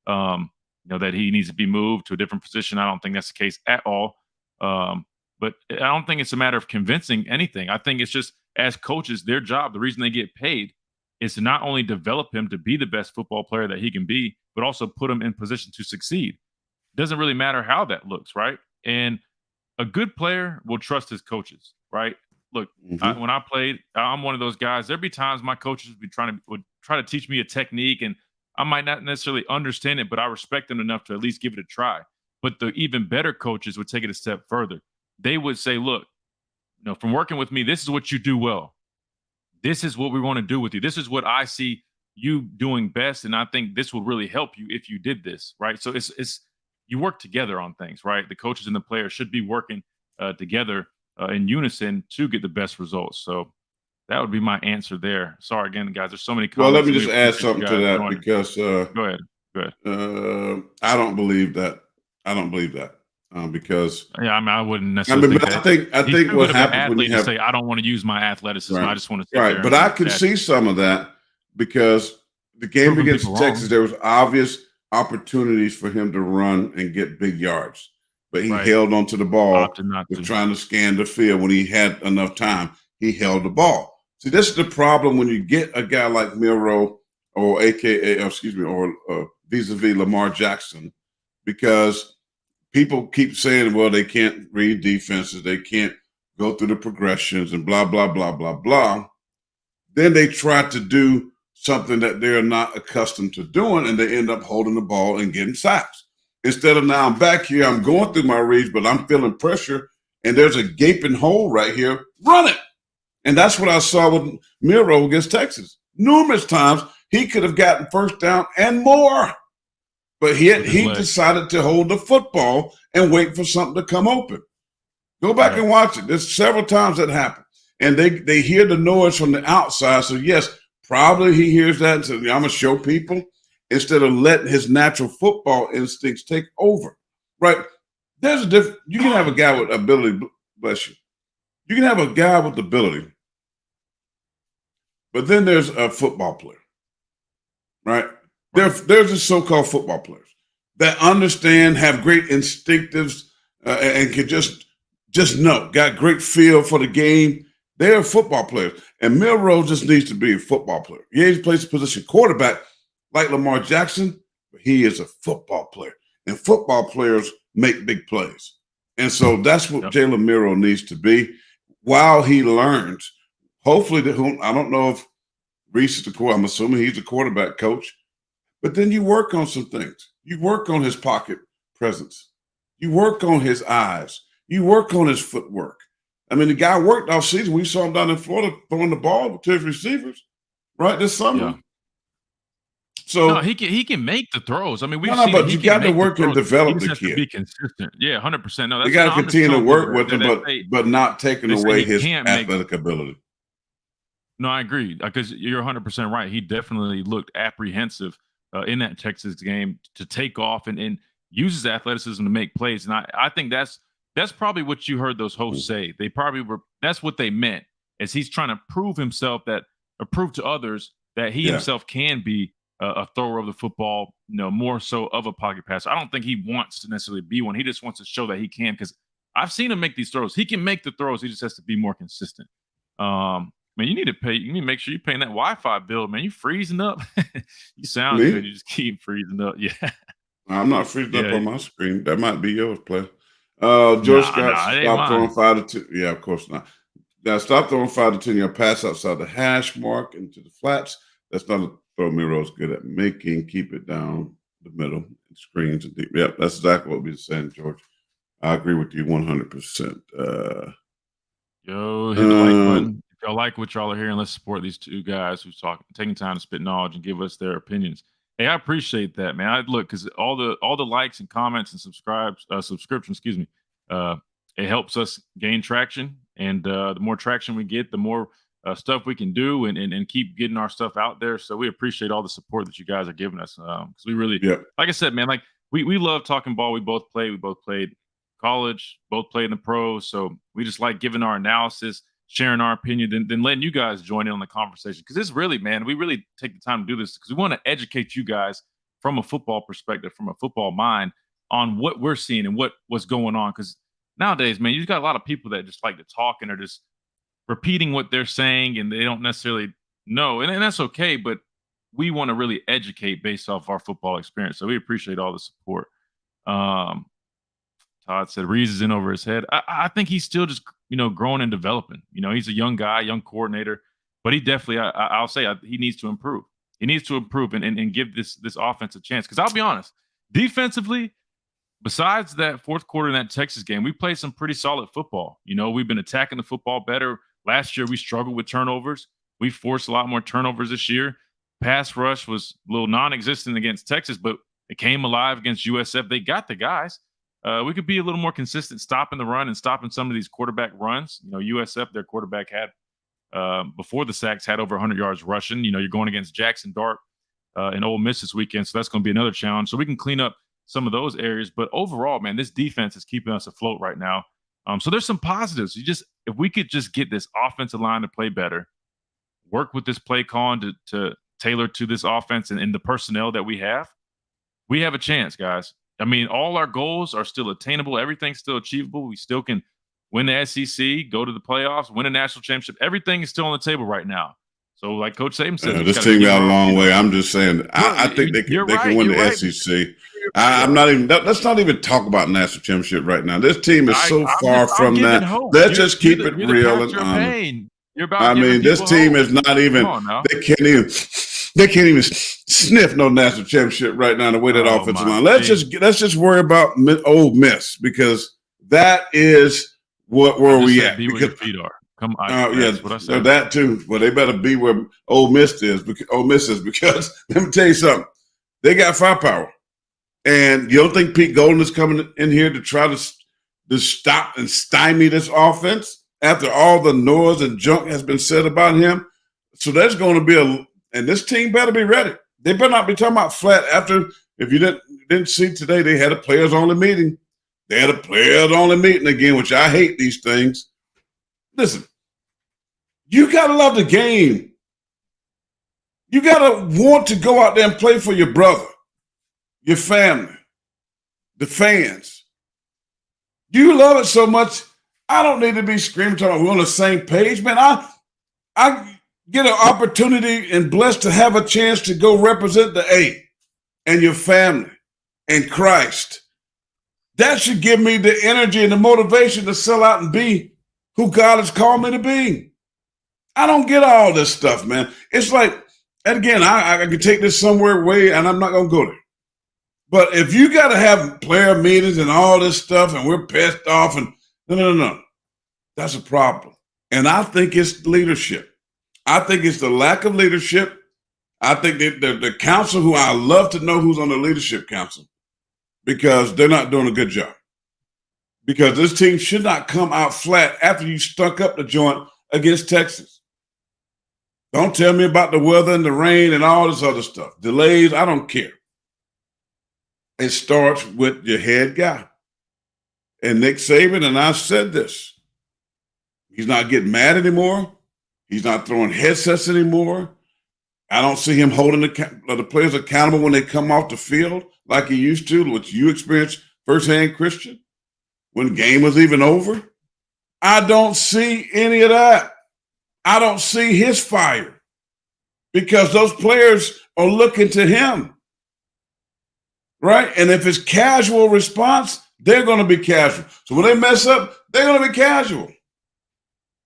that he needs to be moved to a different position. I don't think that's the case at all. But I don't think it's a matter of convincing anything. I think it's just as coaches, their job, the reason they get paid is to not only develop him to be the best football player that he can be, but also put him in position to succeed. It doesn't really matter how that looks, right? And a good player will trust his coaches, right? Look, when I played, I'm one of those guys. There'd be times my coaches would try to teach me a technique, and I might not necessarily understand it, but I respect them enough to at least give it a try. But the even better coaches would take it a step further. They would say, look, from working with me, this is what you do well. This is what we want to do with you. This is what I see you doing best, and I think this will really help you if you did this, right? So it's you work together on things, right? The coaches and the players should be working together in unison to get the best results. So that would be my answer there. Sorry again, guys. There's so many comments. Well, let me just add something to that because go ahead. I don't believe that. Because I wouldn't necessarily. I think what happens when you have say I don't want to use my athleticism. Right. I just want to sit right. there. But I could see some of that because the game against Texas, there was obvious opportunities for him to run and get big yards, but he held onto the ball. Was trying to scan the field when he had enough time. He held the ball. See, this is the problem when you get a guy like Milroe or vis-a-vis Lamar Jackson, because people keep saying, well, they can't read defenses, they can't go through the progressions and blah, blah, blah, blah, blah. Then they try to do something that they're not accustomed to doing, and they end up holding the ball and getting sacks. Instead of now I'm back here, I'm going through my reads, but I'm feeling pressure, and there's a gaping hole right here. Run it. And that's what I saw with Milroe against Texas. Numerous times he could have gotten first down and more. But he decided to hold the football and wait for something to come open. Go back and watch it. There's several times that happened. And they hear the noise from the outside. So, yes, probably he hears that and says, I'm going to show people, instead of letting his natural football instincts take over. Right? There's a difference. You can have a guy with ability, bless you. You can have a guy with ability, but then there's a football player, right? There's the so-called football players that understand, have great instinctives, and can just know, got great feel for the game. They're football players. And Milroe just needs to be a football player. Yeah, he plays position quarterback like Lamar Jackson, but he is a football player. And football players make big plays. And so that's what Jalen Milroe needs to be while he learns. Hopefully, I don't know if Reese is the quarterback. I'm assuming he's the quarterback coach. But then you work on some things. You work on his pocket presence. You work on his eyes. You work on his footwork. I mean, the guy worked all season. We saw him down in Florida throwing the ball to his receivers, right, this summer. Yeah. So he can make the throws. I mean, but you got to work and develop the kid. To be consistent. Yeah, 100%. No, that's you got to continue to work with him, but not taking away his athletic ability. No, I agree, because you're 100% right. He definitely looked apprehensive in that Texas game to take off and use his athleticism to make plays. And I think that's probably what you heard those hosts say. They probably were. That's what they meant, is he's trying to prove himself prove to others that he himself can be a thrower of the football, more so of a pocket passer. I don't think he wants to necessarily be one. He just wants to show that he can, because I've seen him make these throws. He can make the throws. He just has to be more consistent. Man, you need to make sure you're paying that Wi-Fi bill, man. You freezing up. You sound good. You just keep freezing up. Yeah. I'm not freezing up on my screen. That might be yours, player. George Scott, stop throwing 5 to 2. Yeah, of course not. Now, stop throwing 5 to 10 yard pass outside the hash mark into the flats. That's not a throw Milroe's good at making, keep it down the middle, screens and deep. Yep, that's exactly what we were saying, George. I agree with you 100%. Yo, hit the like button. If y'all like what y'all are hearing, let's support these two guys who's taking time to spit knowledge and give us their opinions. Hey, I appreciate that, man. I look because all the likes and comments and subscriptions, excuse me, it helps us gain traction, and the more traction we get, the more stuff we can do and keep getting our stuff out there. So we appreciate all the support that you guys are giving us because we really, like I said, man, like we love talking ball. We both played college, both played in the pros. So we just like giving our analysis, sharing our opinion, then letting you guys join in on the conversation. Because it's really, man, we really take the time to do this because we want to educate you guys from a football perspective, from a football mind on what we're seeing and what's going on. Because nowadays, man, you've got a lot of people that just like to talk and are just repeating what they're saying and they don't necessarily know. And that's okay, but we want to really educate based off our football experience. So we appreciate all the support. Todd said Reeves is in over his head. I think he's still just, growing and developing. He's a young guy, young coordinator, but he definitely, I'll say he needs to improve. He needs to improve and give this offense a chance. Because I'll be honest, defensively, besides that fourth quarter in that Texas game, we played some pretty solid football. We've been attacking the football better. Last year, we struggled with turnovers. We forced a lot more turnovers this year. Pass rush was a little non-existent against Texas, but it came alive against USF. They got the guys. We could be a little more consistent stopping the run and stopping some of these quarterback runs. USF, their quarterback had, before the sacks, had over 100 yards rushing. You're going against Jackson Dart and Ole Miss this weekend, so that's going to be another challenge. So we can clean up some of those areas. But overall, man, this defense is keeping us afloat right now. So there's some positives. If we could just get this offensive line to play better, work with this play calling to tailor to this offense and the personnel that we have a chance, guys. I mean, all our goals are still attainable. Everything's still achievable. We still can win the SEC, go to the playoffs, win a national championship. Everything is still on the table right now. So, like Coach Saban said, this team got a long way. I'm just saying, I think they can win the SEC. I'm not even. Let's not even talk about national championship right now. This team is so far from that. Let's just keep it real and honest. This team is not even. They can't even sniff no national championship right now. The way that offensive line. Let's just worry about Ole Miss because that is where we at. Be where your feet are. Come on. That's what I said. That too. Well, they better be where Ole Miss is. Because let me tell you something. They got firepower. And you don't think Pete Golden is coming in here to try to stop and stymie this offense after all the noise and junk has been said about him? So there's going to be and this team better be ready. They better not be talking about flat after. If you didn't see today, they had a players-only meeting. They had a players-only meeting again, which I hate these things. Listen, you got to love the game. You got to want to go out there and play for your brother, your family, the fans. You love it so much, I don't need to be screaming talking we're on the same page. Man, I get an opportunity and blessed to have a chance to go represent the A and your family and Christ. That should give me the energy and the motivation to sell out and be who God has called me to be. I don't get all this stuff, man. It's like, and again, I can take this somewhere away and I'm not going to go there. But if you got to have player meetings and all this stuff and we're pissed off and no. That's a problem. And I think it's leadership. I think it's the lack of leadership. I think that the council, who I love to know who's on the leadership council, because they're not doing a good job. Because this team should not come out flat after you stuck up the joint against Texas. Don't tell me about the weather and the rain and all this other stuff. Delays, I don't care. It starts with your head guy. And Nick Saban, and I said this, he's not getting mad anymore. He's not throwing headsets anymore. I don't see him holding the players accountable when they come off the field like he used to, which you experienced firsthand, Christian, when the game was even over. I don't see any of that. I don't see his fire because those players are looking to him, right? And if it's casual response, they're going to be casual. So when they mess up, they're going to be casual.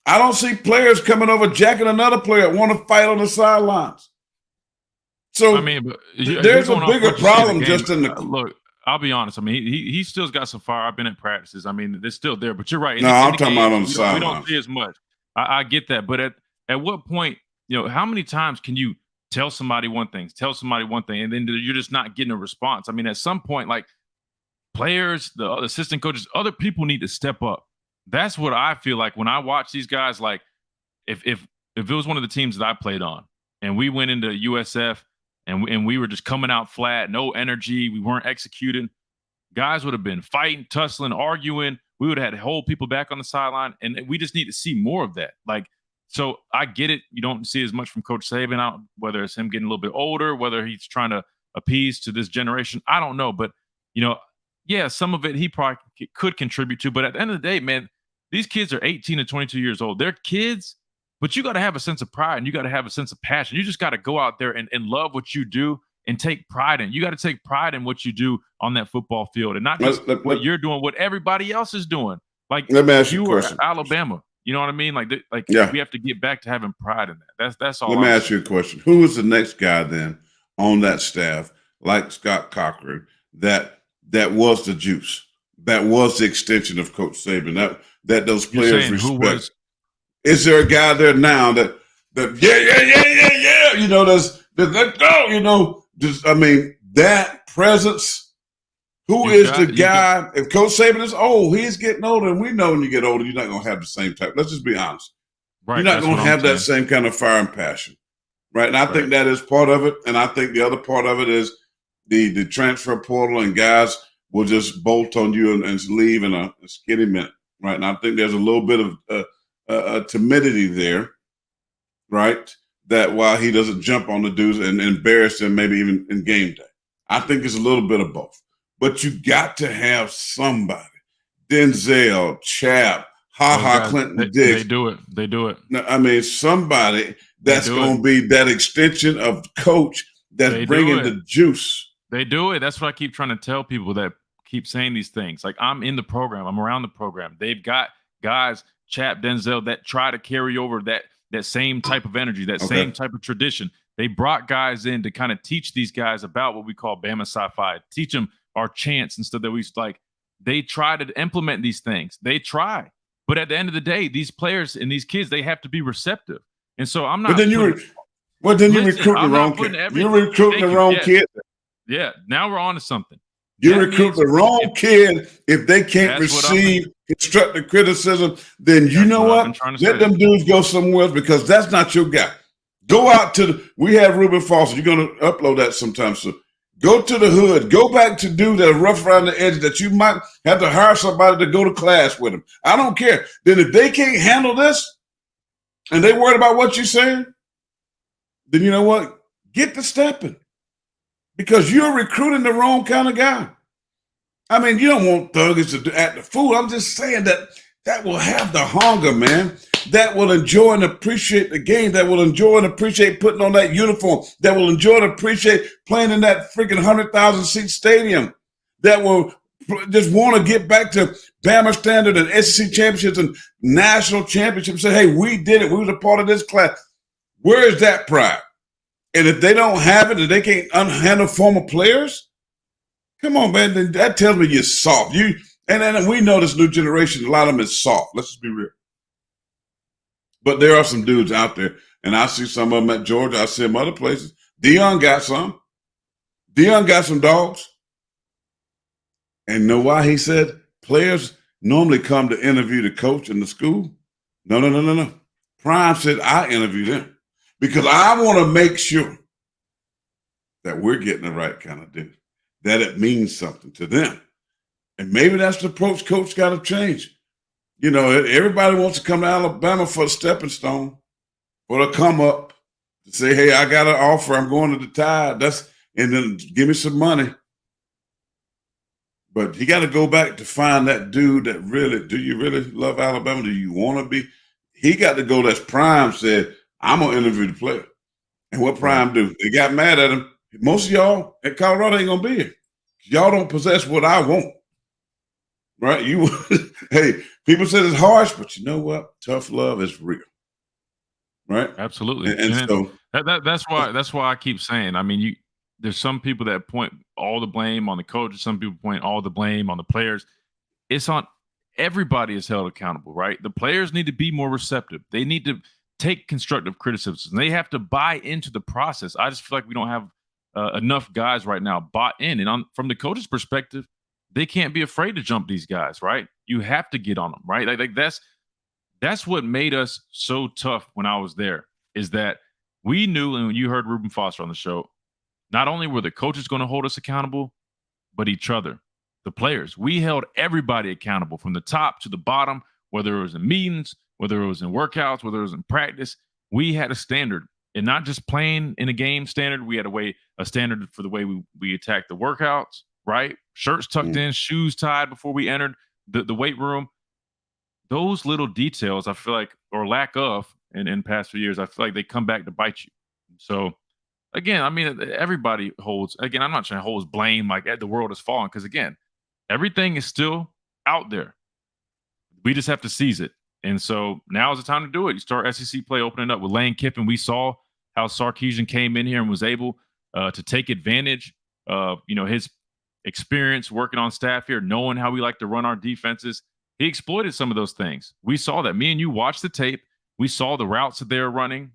I don't see players coming over jacking another player that want to fight on the sidelines. So I mean, but there's a bigger problem just in the look. I'll be honest. I mean, he still's got some fire. I've been at practices. I mean, it's still there. But you're right. No, I'm talking about on the we don't sideline. see as much. I get that. But at what point, how many times can you tell somebody one thing, and then you're just not getting a response? I mean, at some point, like players, the assistant coaches, other people need to step up. That's what I feel like when I watch these guys. Like if it was one of the teams that I played on, and we went into USF. And we were just coming out flat, no energy. We weren't executing. Guys would have been fighting, tussling, arguing. We would have had to hold people back on the sideline. And we just need to see more of that. Like, so I get it. You don't see as much from Coach Saban, whether it's him getting a little bit older, whether he's trying to appease to this generation. I don't know. But, yeah, some of it he probably could contribute to. But at the end of the day, man, these kids are 18 and 22 years old. They're kids. But you got to have a sense of pride and you got to have a sense of passion. You just got to go out there and love what you do and take pride in. You got to take pride in what you do on that football field and not just what you're doing, what everybody else is doing. Like let me ask you a a question. Alabama, you know what I mean? Like yeah. We have to get back to having pride in that. That's all. Let me ask you a question. Who is the next guy then on that staff, like Scott Cochran, that was the juice, that was the extension of Coach Saban, that those players respect? Is there a guy there now that yeah, that's let's go, just I mean that presence. Who is the guy? If Coach Saban is old, he's getting older, and we know when you get older, you're not gonna have the same type. Let's just be honest. Right, you're not gonna have that same kind of fire and passion. Right. And I think that is part of it. And I think the other part of it is the transfer portal, and guys will just bolt on you and leave in a skinny minute. Right. And I think there's a little bit of timidity there, right? That while he doesn't jump on the dudes and embarrass them, maybe even in game day. I think it's a little bit of both. But you got to have somebody. Denzel, Chap, Clinton, Diggs. They do it. I mean, somebody that's going to be that extension of the coach that's bringing the juice. They do it. That's what I keep trying to tell people that keep saying these things. Like, I'm in the program. I'm around the program. They've got guys – Chap, Denzel, that try to carry over that same type of energy, that same type of tradition. They brought guys in to kind of teach these guys about what we call Bama sci-fi, teach them our chants instead that we like. They try to implement these things. They try. But at the end of the day, these players and these kids, they have to be receptive. And so I'm not. But then you're recruiting the wrong kid. You're recruiting the wrong kid. Yeah. Now we're on to something. You recruit the wrong kid if they can't receive constructive criticism, then you know what? Let them dudes go somewhere else, because that's not your guy. Go out we have Reuben Foster. You're going to upload that sometime soon. Go to the hood. Go back to dudes that are rough around the edge that you might have to hire somebody to go to class with them. I don't care. Then if they can't handle this and they worried about what you're saying, then you know what? Get to stepping. Because you're recruiting the wrong kind of guy. I mean, you don't want thuggers to act the fool. I'm just saying that will have the hunger, man. That will enjoy and appreciate the game. That will enjoy and appreciate putting on that uniform. That will enjoy and appreciate playing in that freaking 100,000-seat stadium. That will just want to get back to Bama standard and SEC championships and national championships. Say, hey, we did it. We was a part of this class. Where is that pride? And if they don't have it, and they can't handle former players, come on, man. Then that tells me you're soft. And we know this new generation, a lot of them is soft. Let's just be real. But there are some dudes out there, and I see some of them at Georgia. I see them other places. Deion got some. Deion got some dogs. And know why he said players normally come to interview the coach in the school? No. Prime said, I interview them. Because I want to make sure that we're getting the right kind of dude, that it means something to them. And maybe that's the approach coach got to change. You know, everybody wants to come to Alabama for a stepping stone, for a come up, to say, hey, I got an offer. I'm going to the Tide. And then give me some money. But you got to go back to find that dude that really, do you really love Alabama? Do you want to be? He got to go, that's Prime said, I'm going to interview the player. And what Prime do? They got mad at him. Most of y'all at Colorado ain't going to be here. Y'all don't possess what I want. Right? Hey, people said it's harsh, but you know what? Tough love is real. Right? Absolutely. And so That's why I keep saying. I mean, there's some people that point all the blame on the coaches. Some people point all the blame on the players. It's on everybody is held accountable, right? The players need to be more receptive. They need to take constructive criticism. They have to buy into the process. I just feel like we don't have enough guys right now bought in. And from the coach's perspective, they can't be afraid to jump these guys, right? You have to get on them, right? Like that's what made us so tough when I was there. Is that we knew, and you heard Reuben Foster on the show, not only were the coaches going to hold us accountable, but each other, the players. We held everybody accountable from the top to the bottom, whether it was in meetings, whether it was in workouts, whether it was in practice. We had a standard, and not just playing in a game standard. We had a standard for the way we attacked the workouts, right? Shirts tucked in, shoes tied before we entered the weight room. Those little details, I feel like, or lack of, in past few years, I feel like they come back to bite you. So again, I mean, everybody holds. Again, I'm not trying to hold blame like the world is falling, because again, everything is still out there. We just have to seize it. And so now is the time to do it. You start SEC play opening up with Lane Kiffin. We saw how Sarkisian came in here and was able to take advantage of his experience working on staff here, knowing how we like to run our defenses. He exploited some of those things. We saw that. Me and you watched the tape. We saw the routes that they were running,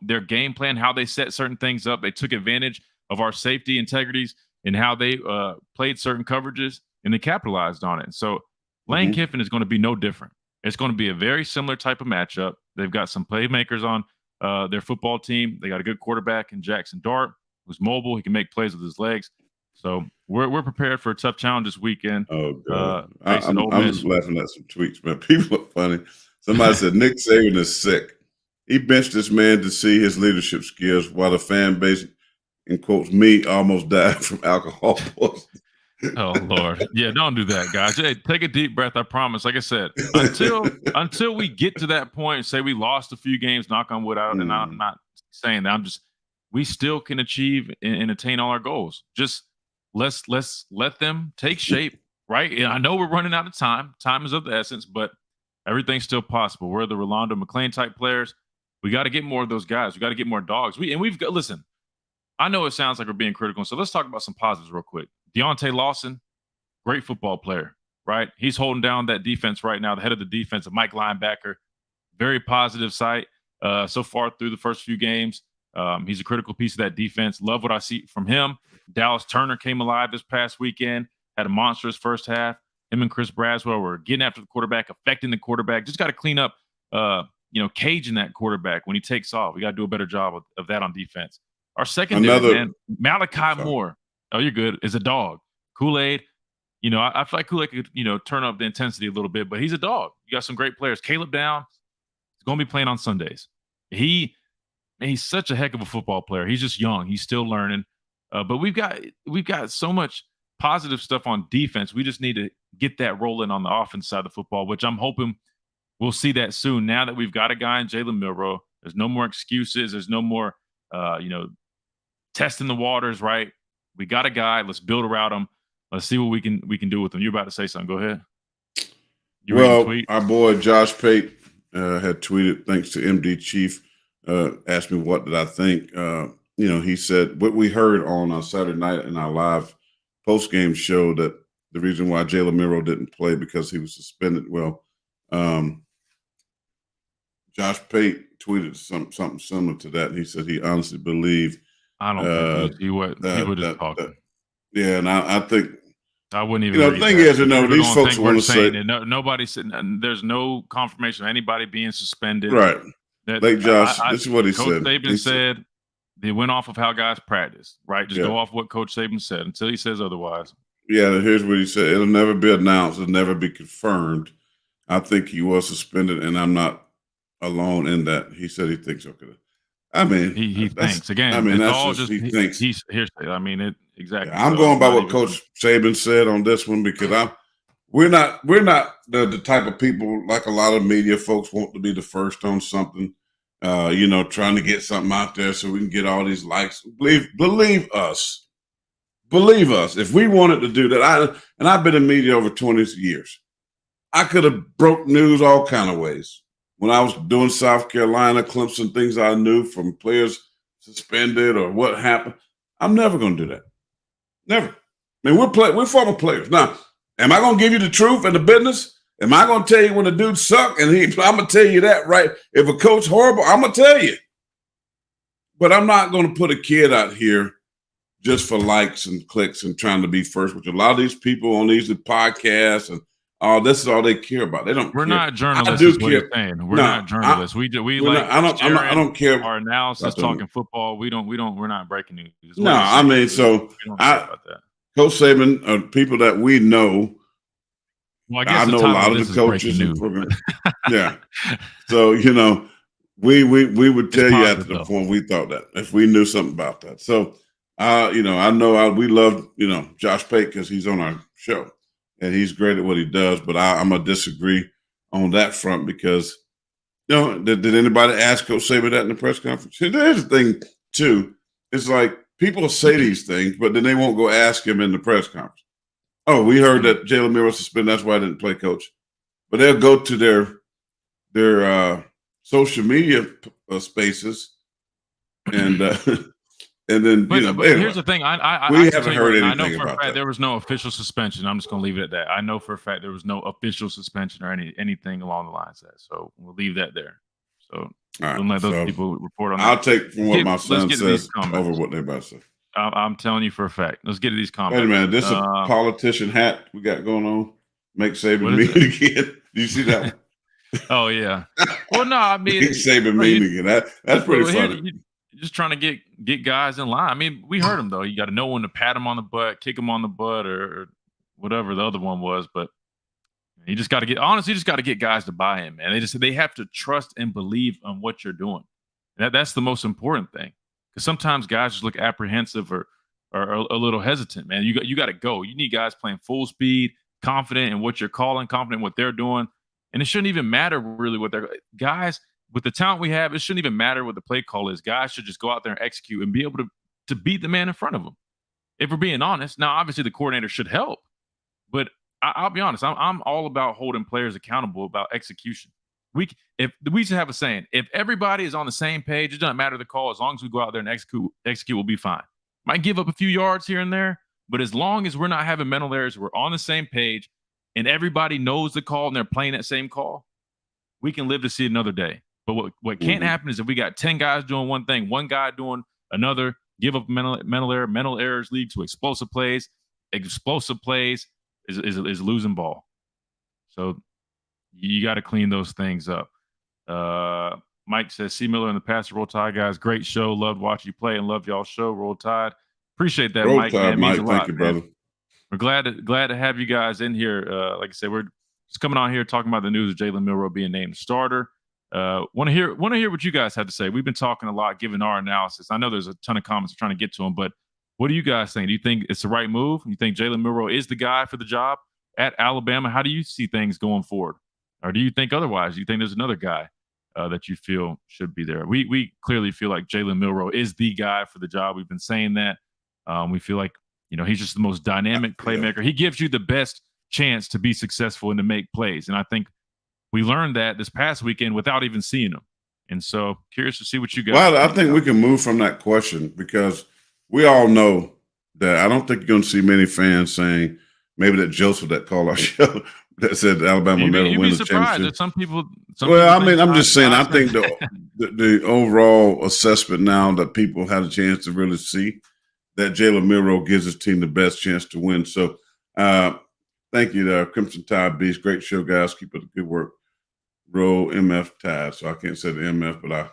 their game plan, how they set certain things up. They took advantage of our safety integrities and how they played certain coverages, and they capitalized on it. So Lane Kiffin is going to be no different. It's going to be a very similar type of matchup. They've got some playmakers on their football team. They got a good quarterback in Jackson Dart, who's mobile. He can make plays with his legs. So we're prepared for a tough challenge this weekend. Oh, God. I'm laughing at some tweets, man. People are funny. Somebody said Nick Saban is sick. He benched this man to see his leadership skills, while the fan base, in quotes, me, almost died from alcohol poisoning. Oh, Lord. Yeah, don't do that, guys. Hey, take a deep breath. I promise. Like I said, until we get to that point and say we lost a few games, knock on wood, and I'm not saying that. We still can achieve and attain all our goals. Just let's let them take shape, right? And I know we're running out of time. Time is of the essence, but everything's still possible. We're the Rolando McClain type players. We got to get more of those guys. We got to get more dogs. Listen, I know it sounds like we're being critical, so let's talk about some positives real quick. Deontay Lawson, great football player, right? He's holding down that defense right now, the head of the defense, a Mike linebacker. Very positive sight so far through the first few games. He's a critical piece of that defense. Love what I see from him. Dallas Turner came alive this past weekend, had a monstrous first half. Him and Chris Braswell were getting after the quarterback, affecting the quarterback. Just got to clean up, caging that quarterback when he takes off. We got to do a better job of that on defense. Our secondary, man, Malachi Moore. Oh, you're good. Is a dog. Kool-Aid. I feel like Kool-Aid could, turn up the intensity a little bit, but he's a dog. You got some great players. Caleb Down is going to be playing on Sundays. He's such a heck of a football player. He's just young. He's still learning. But we've got so much positive stuff on defense. We just need to get that rolling on the offense side of the football, which I'm hoping we'll see that soon. Now that we've got a guy in Jalen Milroe, there's no more excuses. There's no more, testing the waters, right? We got a guy. Let's build around him. Let's see what we can do with him. You're about to say something. Go ahead. Our boy Josh Pate had tweeted, thanks to MD Chief, asked me what did I think. He said what we heard on Saturday night in our live post-game show, that the reason why Jalen Milroe didn't play because he was suspended. Well, Josh Pate tweeted something similar to that. He said he honestly believed. I don't think he was just talking. Yeah, and I think I wouldn't even. The thing is, these folks want to say nobody said. There's no confirmation of anybody being suspended. Right. Like Josh, this is what he said. Coach Saban said they went off of how guys practiced. Right. Just go off what Coach Saban said until he says otherwise. Yeah. Here's what he said. It'll never be announced. It'll never be confirmed. I think he was suspended, and I'm not alone in that. He said he thinks okay. I mean, he thinks again. I mean, that's all just he thinks. He's hearsay. I mean, it exactly. Yeah, I'm going by what Coach Saban said on this one, because we're not the type of people, like a lot of media folks want to be the first on something. Trying to get something out there so we can get all these likes. Believe us. If we wanted to do that, I've been in media over 20 years. I could have broke news all kind of ways. When I was doing South Carolina, Clemson, things I knew from players suspended or what happened. I'm never going to do that. Never. I mean, we're former players. Now, am I going to give you the truth and the business? Am I going to tell you when the dude suck? And I'm going to tell you that, right? If a coach horrible, I'm going to tell you. But I'm not going to put a kid out here just for likes and clicks and trying to be first, which a lot of these people on these podcasts and all this is all they care about. They don't. We're care. not journalists. I do is what care. he's saying. We're not journalists. I don't care. Our analysis talking football. We're not breaking news. No, I mean, so about that. Coach Saban, people that we know. Well, I know a lot of the coaches. Yeah. So, we would tell you at the point we thought that if we knew something about that. So, I know we love, Josh Pate because he's on our show and he's great at what he does. But I'm going to disagree on that front because, did anybody ask Coach Saban that in the press conference? Here's the thing, too. It's like people say these things, but then they won't go ask him in the press conference. Oh, we heard that Jalen Milroe suspended. That's why I didn't play, coach. But they'll go to their social media spaces and then but here's the thing. We haven't heard anything I know for about a fact that. There was no official suspension. I'm just going to leave it at that. I know for a fact there was no official suspension or anything along the lines of that. So we'll leave that there. So don't let those people report on that. I'll take from what my son says over what they're about to say. I'm telling you for a fact. Let's get to these comments. Wait a minute. This is a politician hat we got going on. Make Saban mean again. Do you see that one? Oh, yeah. Well, no, I mean. Make Saban mean again. That's pretty funny. You're just trying to get guys in line. I mean, we heard him, though. You got to know when to pat him on the butt, kick him on the butt, or whatever the other one was. But you just got to get guys to buy in, man. They have to trust and believe on what you're doing. That's the most important thing. Because sometimes guys just look apprehensive or a little hesitant, man. You got to go. You need guys playing full speed, confident in what you're calling, confident in what they're doing. And it shouldn't even matter really what they're – guys, with the talent we have, it shouldn't even matter what the play call is. Guys should just go out there and execute and be able to beat the man in front of them. If we're being honest. Now, obviously, the coordinator should help. But I'll be honest. I'm all about holding players accountable about execution. We should have a saying, if everybody is on the same page, it doesn't matter the call. As long as we go out there and execute, we'll be fine. Might give up a few yards here and there, but as long as we're not having mental errors, we're on the same page, and everybody knows the call and they're playing that same call, we can live to see another day. But what can't happen is if we got 10 guys doing one thing, one guy doing another, give up mental error. Mental errors lead to explosive plays. Explosive plays is losing ball. So you got to clean those things up. Mike says, C. Miller and the Pastor Roll Tide guys, great show. Loved watching you play and love y'all's show. Roll Tide. Appreciate that, Roll Mike. Tide, man. Mike. Thank you, brother. We're glad to have you guys in here. Like I said, we're just coming on here talking about the news of Jalen Milroe being named starter. Want to hear what you guys have to say. We've been talking a lot, giving our analysis. I know there's a ton of comments trying to get to them, but what do you guys think? Do you think it's the right move? You think Jalen Milroe is the guy for the job at Alabama? How do you see things going forward? Or do you think otherwise? Do you think there's another guy that you feel should be there? We clearly feel like Jalen Milroe is the guy for the job. We've been saying that. We feel like, he's just the most dynamic playmaker. He gives you the best chance to be successful and to make plays. And I think we learned that this past weekend without even seeing him. And so curious to see what you guys Well, I think we can move from that question because we all know that I don't think you're going to see many fans saying maybe that Joseph that called our show that said Alabama will never win the championship. Some people I'm just saying, I think the overall assessment now that people had a chance to really see that Jalen Milroe gives his team the best chance to win. So thank you, Crimson Tide Beast. Great show, guys. Keep up the good work. Roll MF Tide. So I can't say the MF, but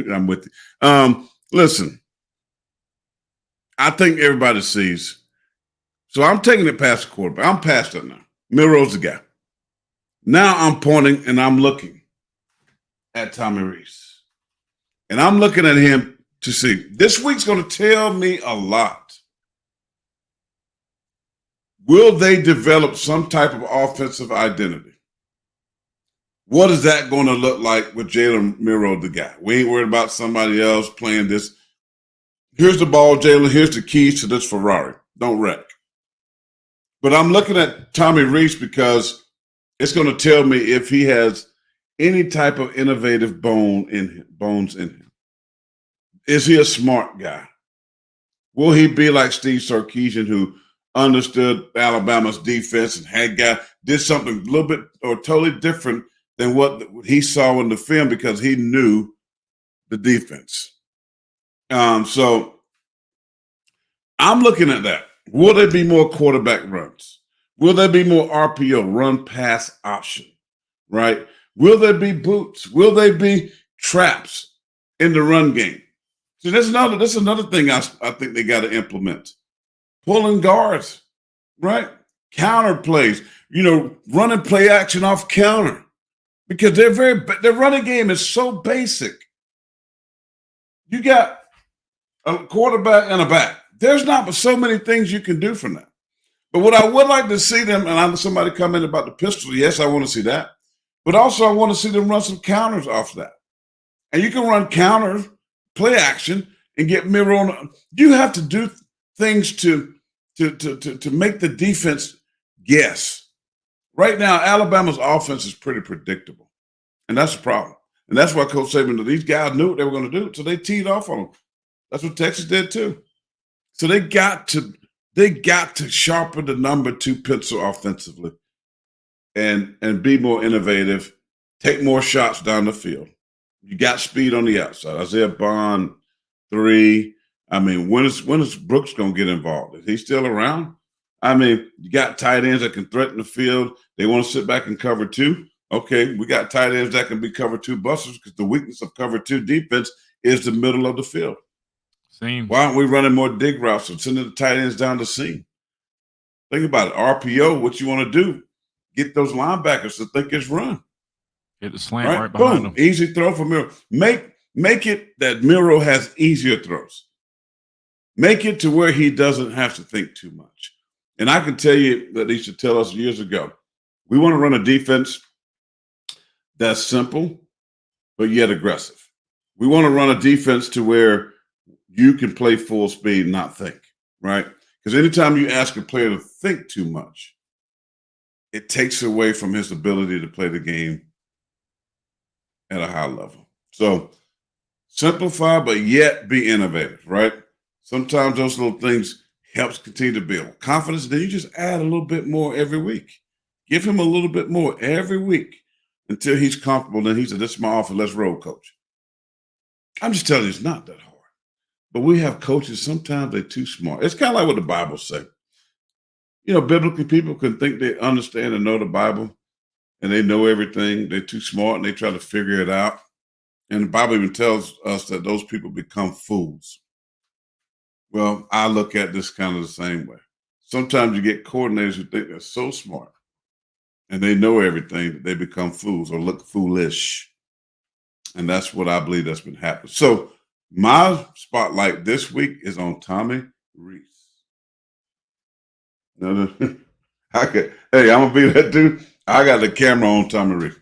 I'm with you. Listen, I think everybody sees. So I'm taking it past the quarterback. I'm past that now. Milroe's the guy. Now I'm pointing and I'm looking at Tommy Rees. And I'm looking at him to see. This week's going to tell me a lot. Will they develop some type of offensive identity? What is that going to look like with Jalen Milroe, the guy? We ain't worried about somebody else playing this. Here's the ball, Jalen. Here's the keys to this Ferrari. Don't wreck. But I'm looking at Tommy Rees because it's going to tell me if he has any type of innovative bones in him. Is he a smart guy? Will he be like Steve Sarkisian, who understood Alabama's defense and did something a little bit or totally different than what he saw in the film because he knew the defense? So I'm looking at that. Will there be more quarterback runs? Will there be more RPO, run pass option? Right? Will there be boots? Will there be traps in the run game? See, that's another thing I think they got to implement. Pulling guards, right? Counter plays, running play action off counter because their running game is so basic. You got a quarterback and a back. There's not so many things you can do from that. But what I would like to see them, and I know somebody commented about the pistol. Yes, I want to see that. But also I want to see them run some counters off that. And you can run counters, play action, and get Milroe. You have to do things to make the defense guess. Right now, Alabama's offense is pretty predictable. And that's the problem. And that's why Coach Saban, these guys knew what they were going to do, so they teed off on them. That's what Texas did too. So they got to sharpen the number 2 pencil offensively and be more innovative, take more shots down the field. You got speed on the outside. Isaiah Bond, 3. I mean, when is Brooks going to get involved? Is he still around? I mean, you got tight ends that can threaten the field. They want to sit back and cover 2. Okay, we got tight ends that can be cover 2 busters because the weakness of cover 2 defense is the middle of the field. Same. Why aren't we running more dig routes and sending the tight ends down the seam? Think about it. RPO, what you want to do, get those linebackers to think it's run. Hit the slant right behind them. Easy throw for Milroe. Make it that Milroe has easier throws. Make it to where he doesn't have to think too much. And I can tell you that they should tell us years ago, we want to run a defense that's simple, but yet aggressive. We want to run a defense to where you can play full speed and not think, right? Because anytime you ask a player to think too much, it takes away from his ability to play the game at a high level. So simplify, but yet be innovative, right? Sometimes those little things helps continue to build confidence. Then you just add a little bit more every week. Give him a little bit more every week until he's comfortable. Then he said, "This is my offer. Let's roll, coach." I'm just telling you, it's not that hard. But we have coaches, sometimes they're too smart. It's kind of like what the Bible says. Biblically, people can think they understand and know the Bible and they know everything. They're too smart and they try to figure it out. And the Bible even tells us that those people become fools. Well, I look at this kind of the same way. Sometimes you get coordinators who think they're so smart and they know everything that they become fools or look foolish. And that's what I believe that's been happening. So my spotlight this week is on Tommy Rees. No, hey, I'm going to be that dude. I got the camera on Tommy Rees.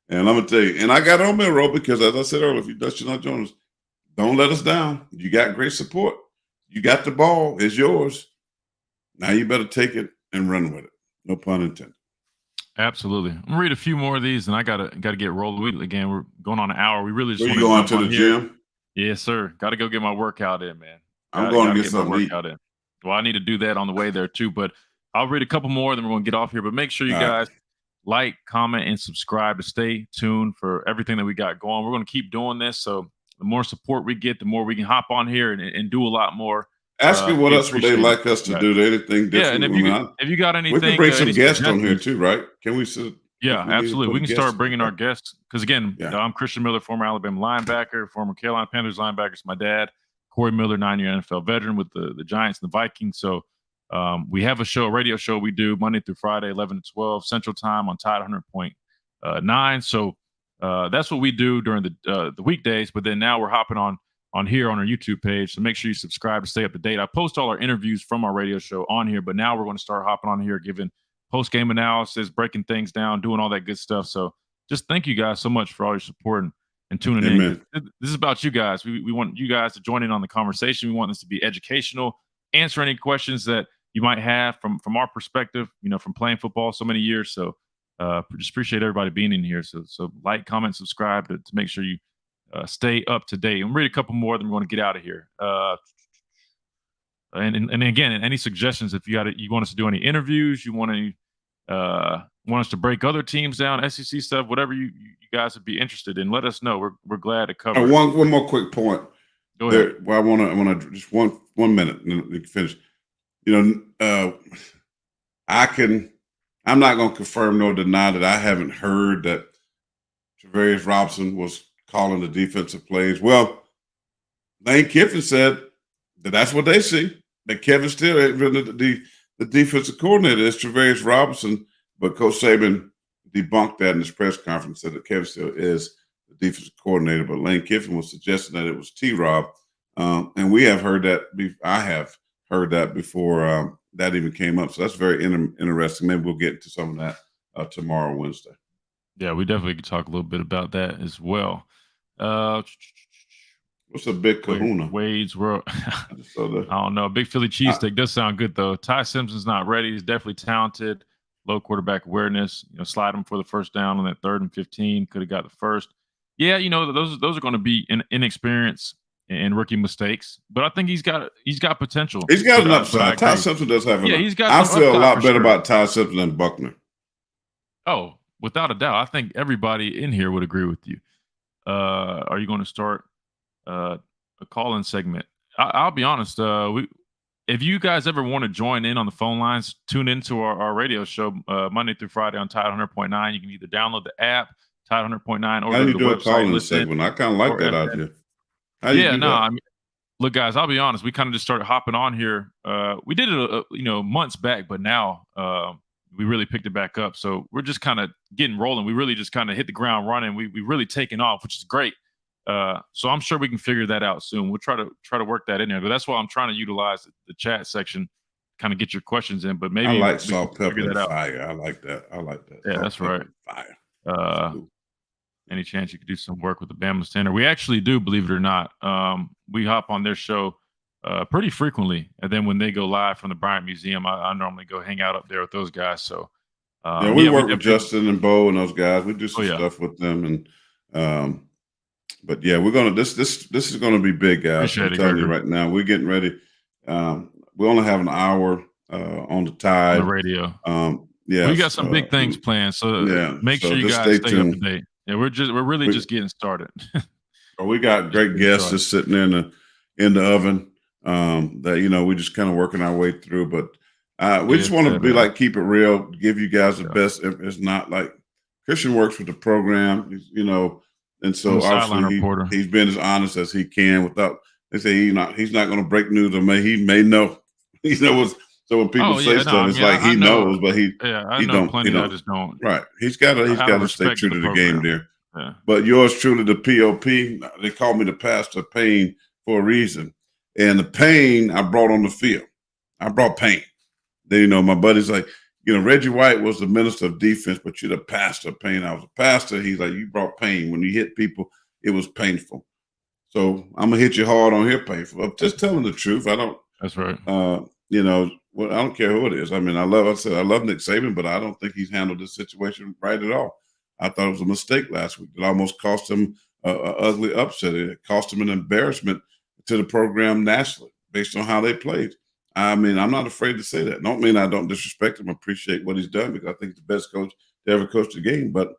And I'm going to tell you, and I got on Milroe because, as I said earlier, if you're not joining us, don't let us down. You got great support. You got the ball. It's yours. Now you better take it and run with it. No pun intended. Absolutely. I'm gonna read a few more of these, and I gotta get rolling. Again, we're going on an hour. We really just want to going to the gym. Yes, sir. Got to go get my workout in, man. I'm going to get some workout in. Well, I need to do that on the way there too. But I'll read a couple more, then we're gonna get off here. But make sure you guys like, comment, and subscribe to stay tuned for everything that we got going. We're gonna keep doing this. So the more support we get, the more we can hop on here and do a lot more. Ask me what else would they like us to do? Anything different? Yeah, and if you got anything, we can bring some guests on here too, right? Can we sit? Yeah, absolutely. We can start bringing our guests because, again, I'm Christian Miller, former Alabama linebacker, former Carolina Panthers linebacker. It's my dad, Corey Miller, 9-year NFL veteran with the Giants and the Vikings. So we have a radio show we do Monday through Friday, 11 to 12 Central Time on Tide 100.9. So that's what we do during the weekdays. But then now we're hopping on here on our YouTube page. So make sure you subscribe to stay up to date. I post all our interviews from our radio show on here, but now we're going to start hopping on here, giving post-game analysis, breaking things down, doing all that good stuff. So just thank you guys so much for all your support and tuning in. This is about you guys. We want you guys to join in on the conversation. We want this to be educational, answer any questions that you might have from our perspective, from playing football so many years. So just appreciate everybody being in here. So like, comment, subscribe to make sure you stay up to date. And read a couple more, then we want to get out of here. And again, any suggestions if you want us to do any interviews, you want us to break other teams down, SEC stuff, whatever you guys would be interested in, let us know. We're glad to cover it. One more quick point. Go ahead. Well, I want to just one minute and then we can finish. I'm not going to confirm nor deny that I haven't heard that Travarius Robinson was calling the defensive plays. Well, Lane Kiffin said that that's what they see. That Kevin Steele, the defensive coordinator, is Travarius Robinson, but Coach Saban debunked that in his press conference, said that Kevin Steele is the defensive coordinator, but Lane Kiffin was suggesting that it was T-Rob. And we have heard that. I have heard that before that even came up. So that's very interesting. Maybe we'll get into some of that tomorrow, Wednesday. Yeah, we definitely could talk a little bit about that as well. What's a big kahuna? Wade's World. I don't know. Big Philly cheesesteak does sound good, though. Ty Simpson's not ready. He's definitely talented. Low quarterback awareness. Slide him for the first down on that 3rd and 15. Could have got the first. Yeah, those are going to be inexperience and rookie mistakes. But I think he's got potential. He's got an upside. Ty Simpson does have an upside. He's got. I feel a lot better about Ty Simpson than Buckner. Oh, without a doubt. I think everybody in here would agree with you. Are you going to start a call-in segment? I'll be honest. If you guys ever want to join in on the phone lines, tune into our radio show Monday through Friday on Tide 100.9. You can either download the app, Tide 100.9, or how do you do a call-in segment? I kind of like that idea. How do you do that? I mean, look, guys, I'll be honest. We kind of just started hopping on here. We did it, months back, but now we really picked it back up. So we're just kind of getting rolling. We really just kind of hit the ground running. We really taken off, which is great. So I'm sure we can figure that out soon. We'll try to work that in there. But that's why I'm trying to utilize the chat section, kind of get your questions in. But maybe I like salt, pepper, and fire. I like that. Yeah, salt, that's right. Fire. Any chance you could do some work with the Bama Standard? We actually do, believe it or not. We hop on their show pretty frequently, and then when they go live from the Bryant Museum, I normally go hang out up there with those guys. So we work with Justin and Bo and those guys. We do some stuff with them, and but yeah, we're gonna this is gonna be big, guys. I'm telling you right now, we're getting ready. We only have an hour on the Tide on the radio. Yeah, we got some big things planned, so make sure you guys stay up to date. Yeah, we're really just getting started. We got great guests just sitting in the oven. That we're just kind of working our way through, but we just want to be keep it real, give you guys the best. It's not like Christian works with the program, and so obviously he's been as honest as he can without. They say he's not going to break news or he may know. He knows. So when people say stuff, it's like he knows, but he don't. Plenty I just don't. Right. He's got to stay true to the game there. Yeah. But yours truly, the POP. They call me the Pastor of Pain for a reason, and the pain I brought on the field. I brought pain. Then my buddy's like, Reggie White was the minister of defense, but you're the pastor of pain. I was a pastor. He's like, you brought pain. When you hit people, it was painful. So I'm gonna hit you hard on here, painful. I'm just telling the truth. I don't. That's right. Well, I don't care who it is. I mean, I love Nick Saban, but I don't think he's handled this situation right at all. I thought it was a mistake last week. It almost cost him an ugly upset. It cost him an embarrassment to the program nationally based on how they played. I mean, I'm not afraid to say that. Don't mean I don't disrespect him. Appreciate what he's done because I think he's the best coach to ever coach the game. But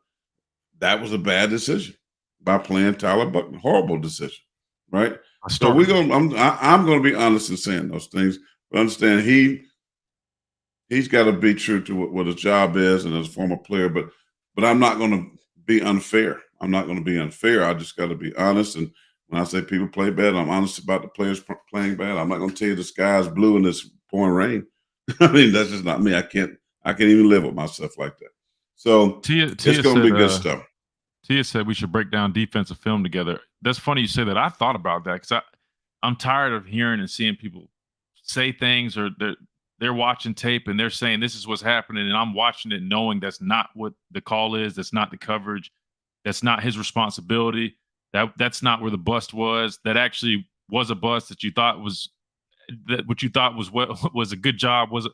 that was a bad decision by playing Tyler Buckner. Horrible decision, right? So I'm going to be honest in saying those things. But understand he's got to be true to what his job is and as a former player. But I'm not going to be unfair. I'm not going to be unfair. I just got to be honest. And when I say people play bad, I'm honest about the players playing bad. I'm not going to tell you the sky's blue and it's pouring rain. I mean, that's just not me. I can't even live with myself like that. So it's going to be good stuff. Tia said we should break down defensive film together. That's funny you say that. I thought about that because I'm tired of hearing and seeing people say things or they're watching tape and they're saying this is what's happening and I'm watching it knowing that's not what the call is, that's not the coverage, that's not his responsibility, that's not where the bust was, that actually was a bust that you thought was what you thought was what was a good job was it.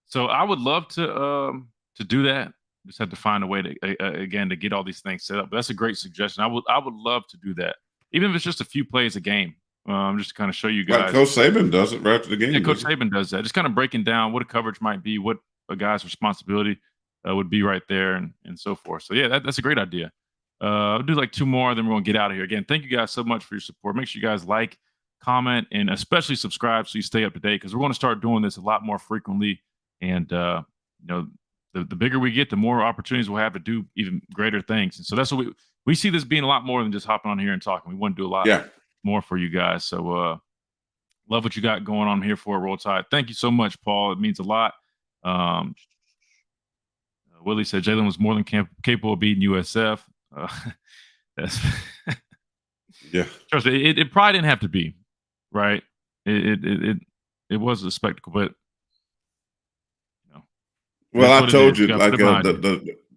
So I would love to do that. Just have to find a way to again to get all these things set up. But that's a great suggestion. I would love to do that, even if it's just a few plays a game, just to kind of show you Like guys. Coach Saban does it right after the game. Yeah, Coach Saban does that. Just kind of breaking down what a coverage might be, what a guy's responsibility would be right there, and so forth. So yeah, that's a great idea. I'll do like 2 more, then we're gonna get out of here. Again, thank you guys so much for your support. Make sure you guys like, comment, and especially subscribe so you stay up to date, because we're going to start doing this a lot more frequently. And you know, the bigger we get, the more opportunities we'll have to do even greater things. And so that's what we see this being a lot more than just hopping on here and talking. We want to do a lot more for you guys. So love what you got going on here for Roll Tide. Thank you so much, Paul. It means a lot. Willie said Jalen was more than capable of beating USF. That's Trust me, it probably didn't have to be, right? It was a spectacle, but you know, well, I told you like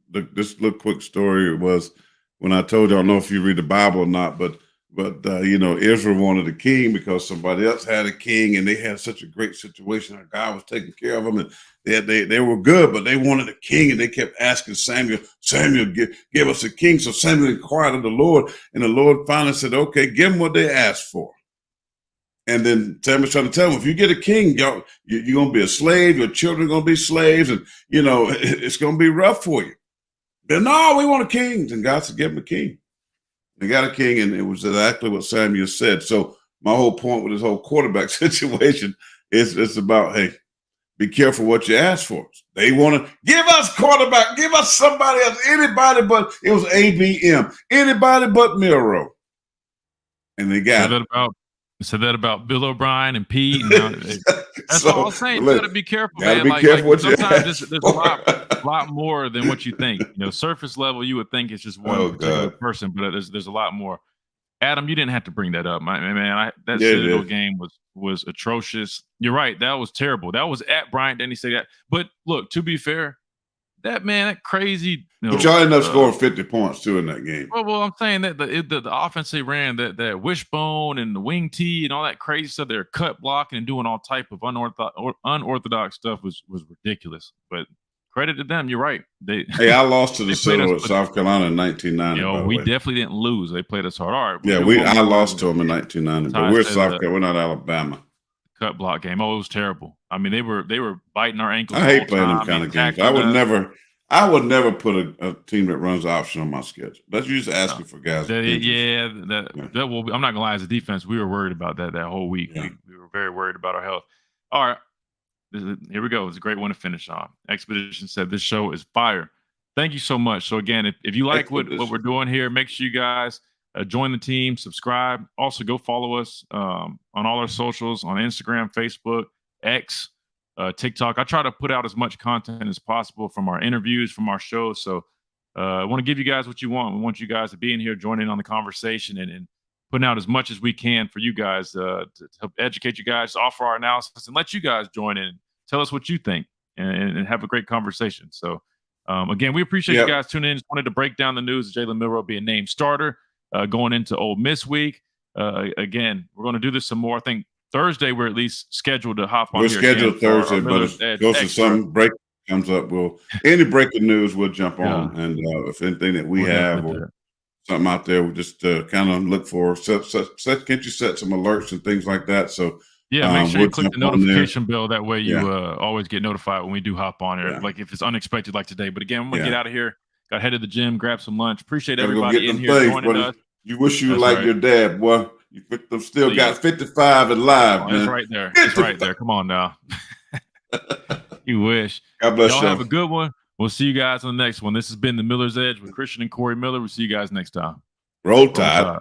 this little quick story was when I told you, I don't know if you read the Bible or not, but you know, Israel wanted a king because somebody else had a king, and they had such a great situation. Our God was taking care of them, and they were good, but they wanted a king, and they kept asking Samuel, give us a king. So Samuel inquired of the Lord, and the Lord finally said, okay, give them what they asked for. And then Samuel's trying to tell them, if you get a king, you're going to be a slave, your children are going to be slaves, and you know, it's going to be rough for you. But no, we want a king. And God said, give them a king. They got a king, and it was exactly what Samuel said. So my whole point with this whole quarterback situation is it's about, hey, be careful what you ask for. They want to give us quarterback, give us somebody else, anybody but, it was ABM, anybody but Milroe. And they got said that about Bill O'Brien and Pete. And that's so, all I'm saying. You got to be careful, man. Be careful what sometimes there's a lot more than what you think. You know, surface level, you would think it's just one particular person, but there's a lot more. Adam, you didn't have to bring that up, man. That Citadel game was atrocious. You're right. That was terrible. That was at Bryant. Didn't he say that? But look, to be fair, that crazy. But y'all ended up scoring 50 points too in that game. Well, I'm saying that the offense they ran, that wishbone and the wing tee and all that crazy stuff, they're cut blocking and doing all type of unorthodox stuff was ridiculous. But credit to them, you're right. Hey, I lost to the Citadel at South Carolina in 1990. You know, we definitely didn't lose. They played us hard. All right. Yeah, I lost to them in 1990, but we're South Carolina. We're not Alabama. Cut block game. Oh, it was terrible. I mean, they were biting our ankles. I hate playing them kind of games. I would never put a team that runs option on my schedule. That's just asking for guys. I'm not gonna lie. As a defense, we were worried about that whole week. Yeah. We were very worried about our health. All right, here we go. It's a great one to finish on. Expedition said this show is fire. Thank you so much. So again, if you like what we're doing here, make sure you guys join the team, subscribe. Also, go follow us on all our socials on Instagram, Facebook, X. TikTok. I try to put out as much content as possible from our interviews, from our shows. So I want to give you guys what you want. We want you guys to be in here, joining on the conversation, and putting out as much as we can for you guys to help educate you guys, offer our analysis, and let you guys join in, tell us what you think, and have a great conversation. So again, we appreciate you guys tuning in. Just wanted to break down the news of Jalen Milroe being named starter going into Ole Miss week. Again, we're going to do this some more. I think Thursday, we're at least scheduled to hop on. We're scheduled Thursday, but if it goes to some break comes up, any breaking news, we'll jump on. And if anything that we have or something out there, we'll just kind of look for. Can't you set some alerts and things like that? So make sure you click the notification bell. That way you always get notified when we do hop on here. Like if it's unexpected like today. But again, I'm gonna get out of here. Got head to the gym, grab some lunch. Appreciate everybody in here joining us. You wish you like your dad, boy. You still got 55 and live, man. It's right there. It's right there. Come on now. You wish. God bless you. Have a good one. We'll see you guys on the next one. This has been the Miller's Edge with Christian and Corey Miller. We'll see you guys next time. Roll Tide.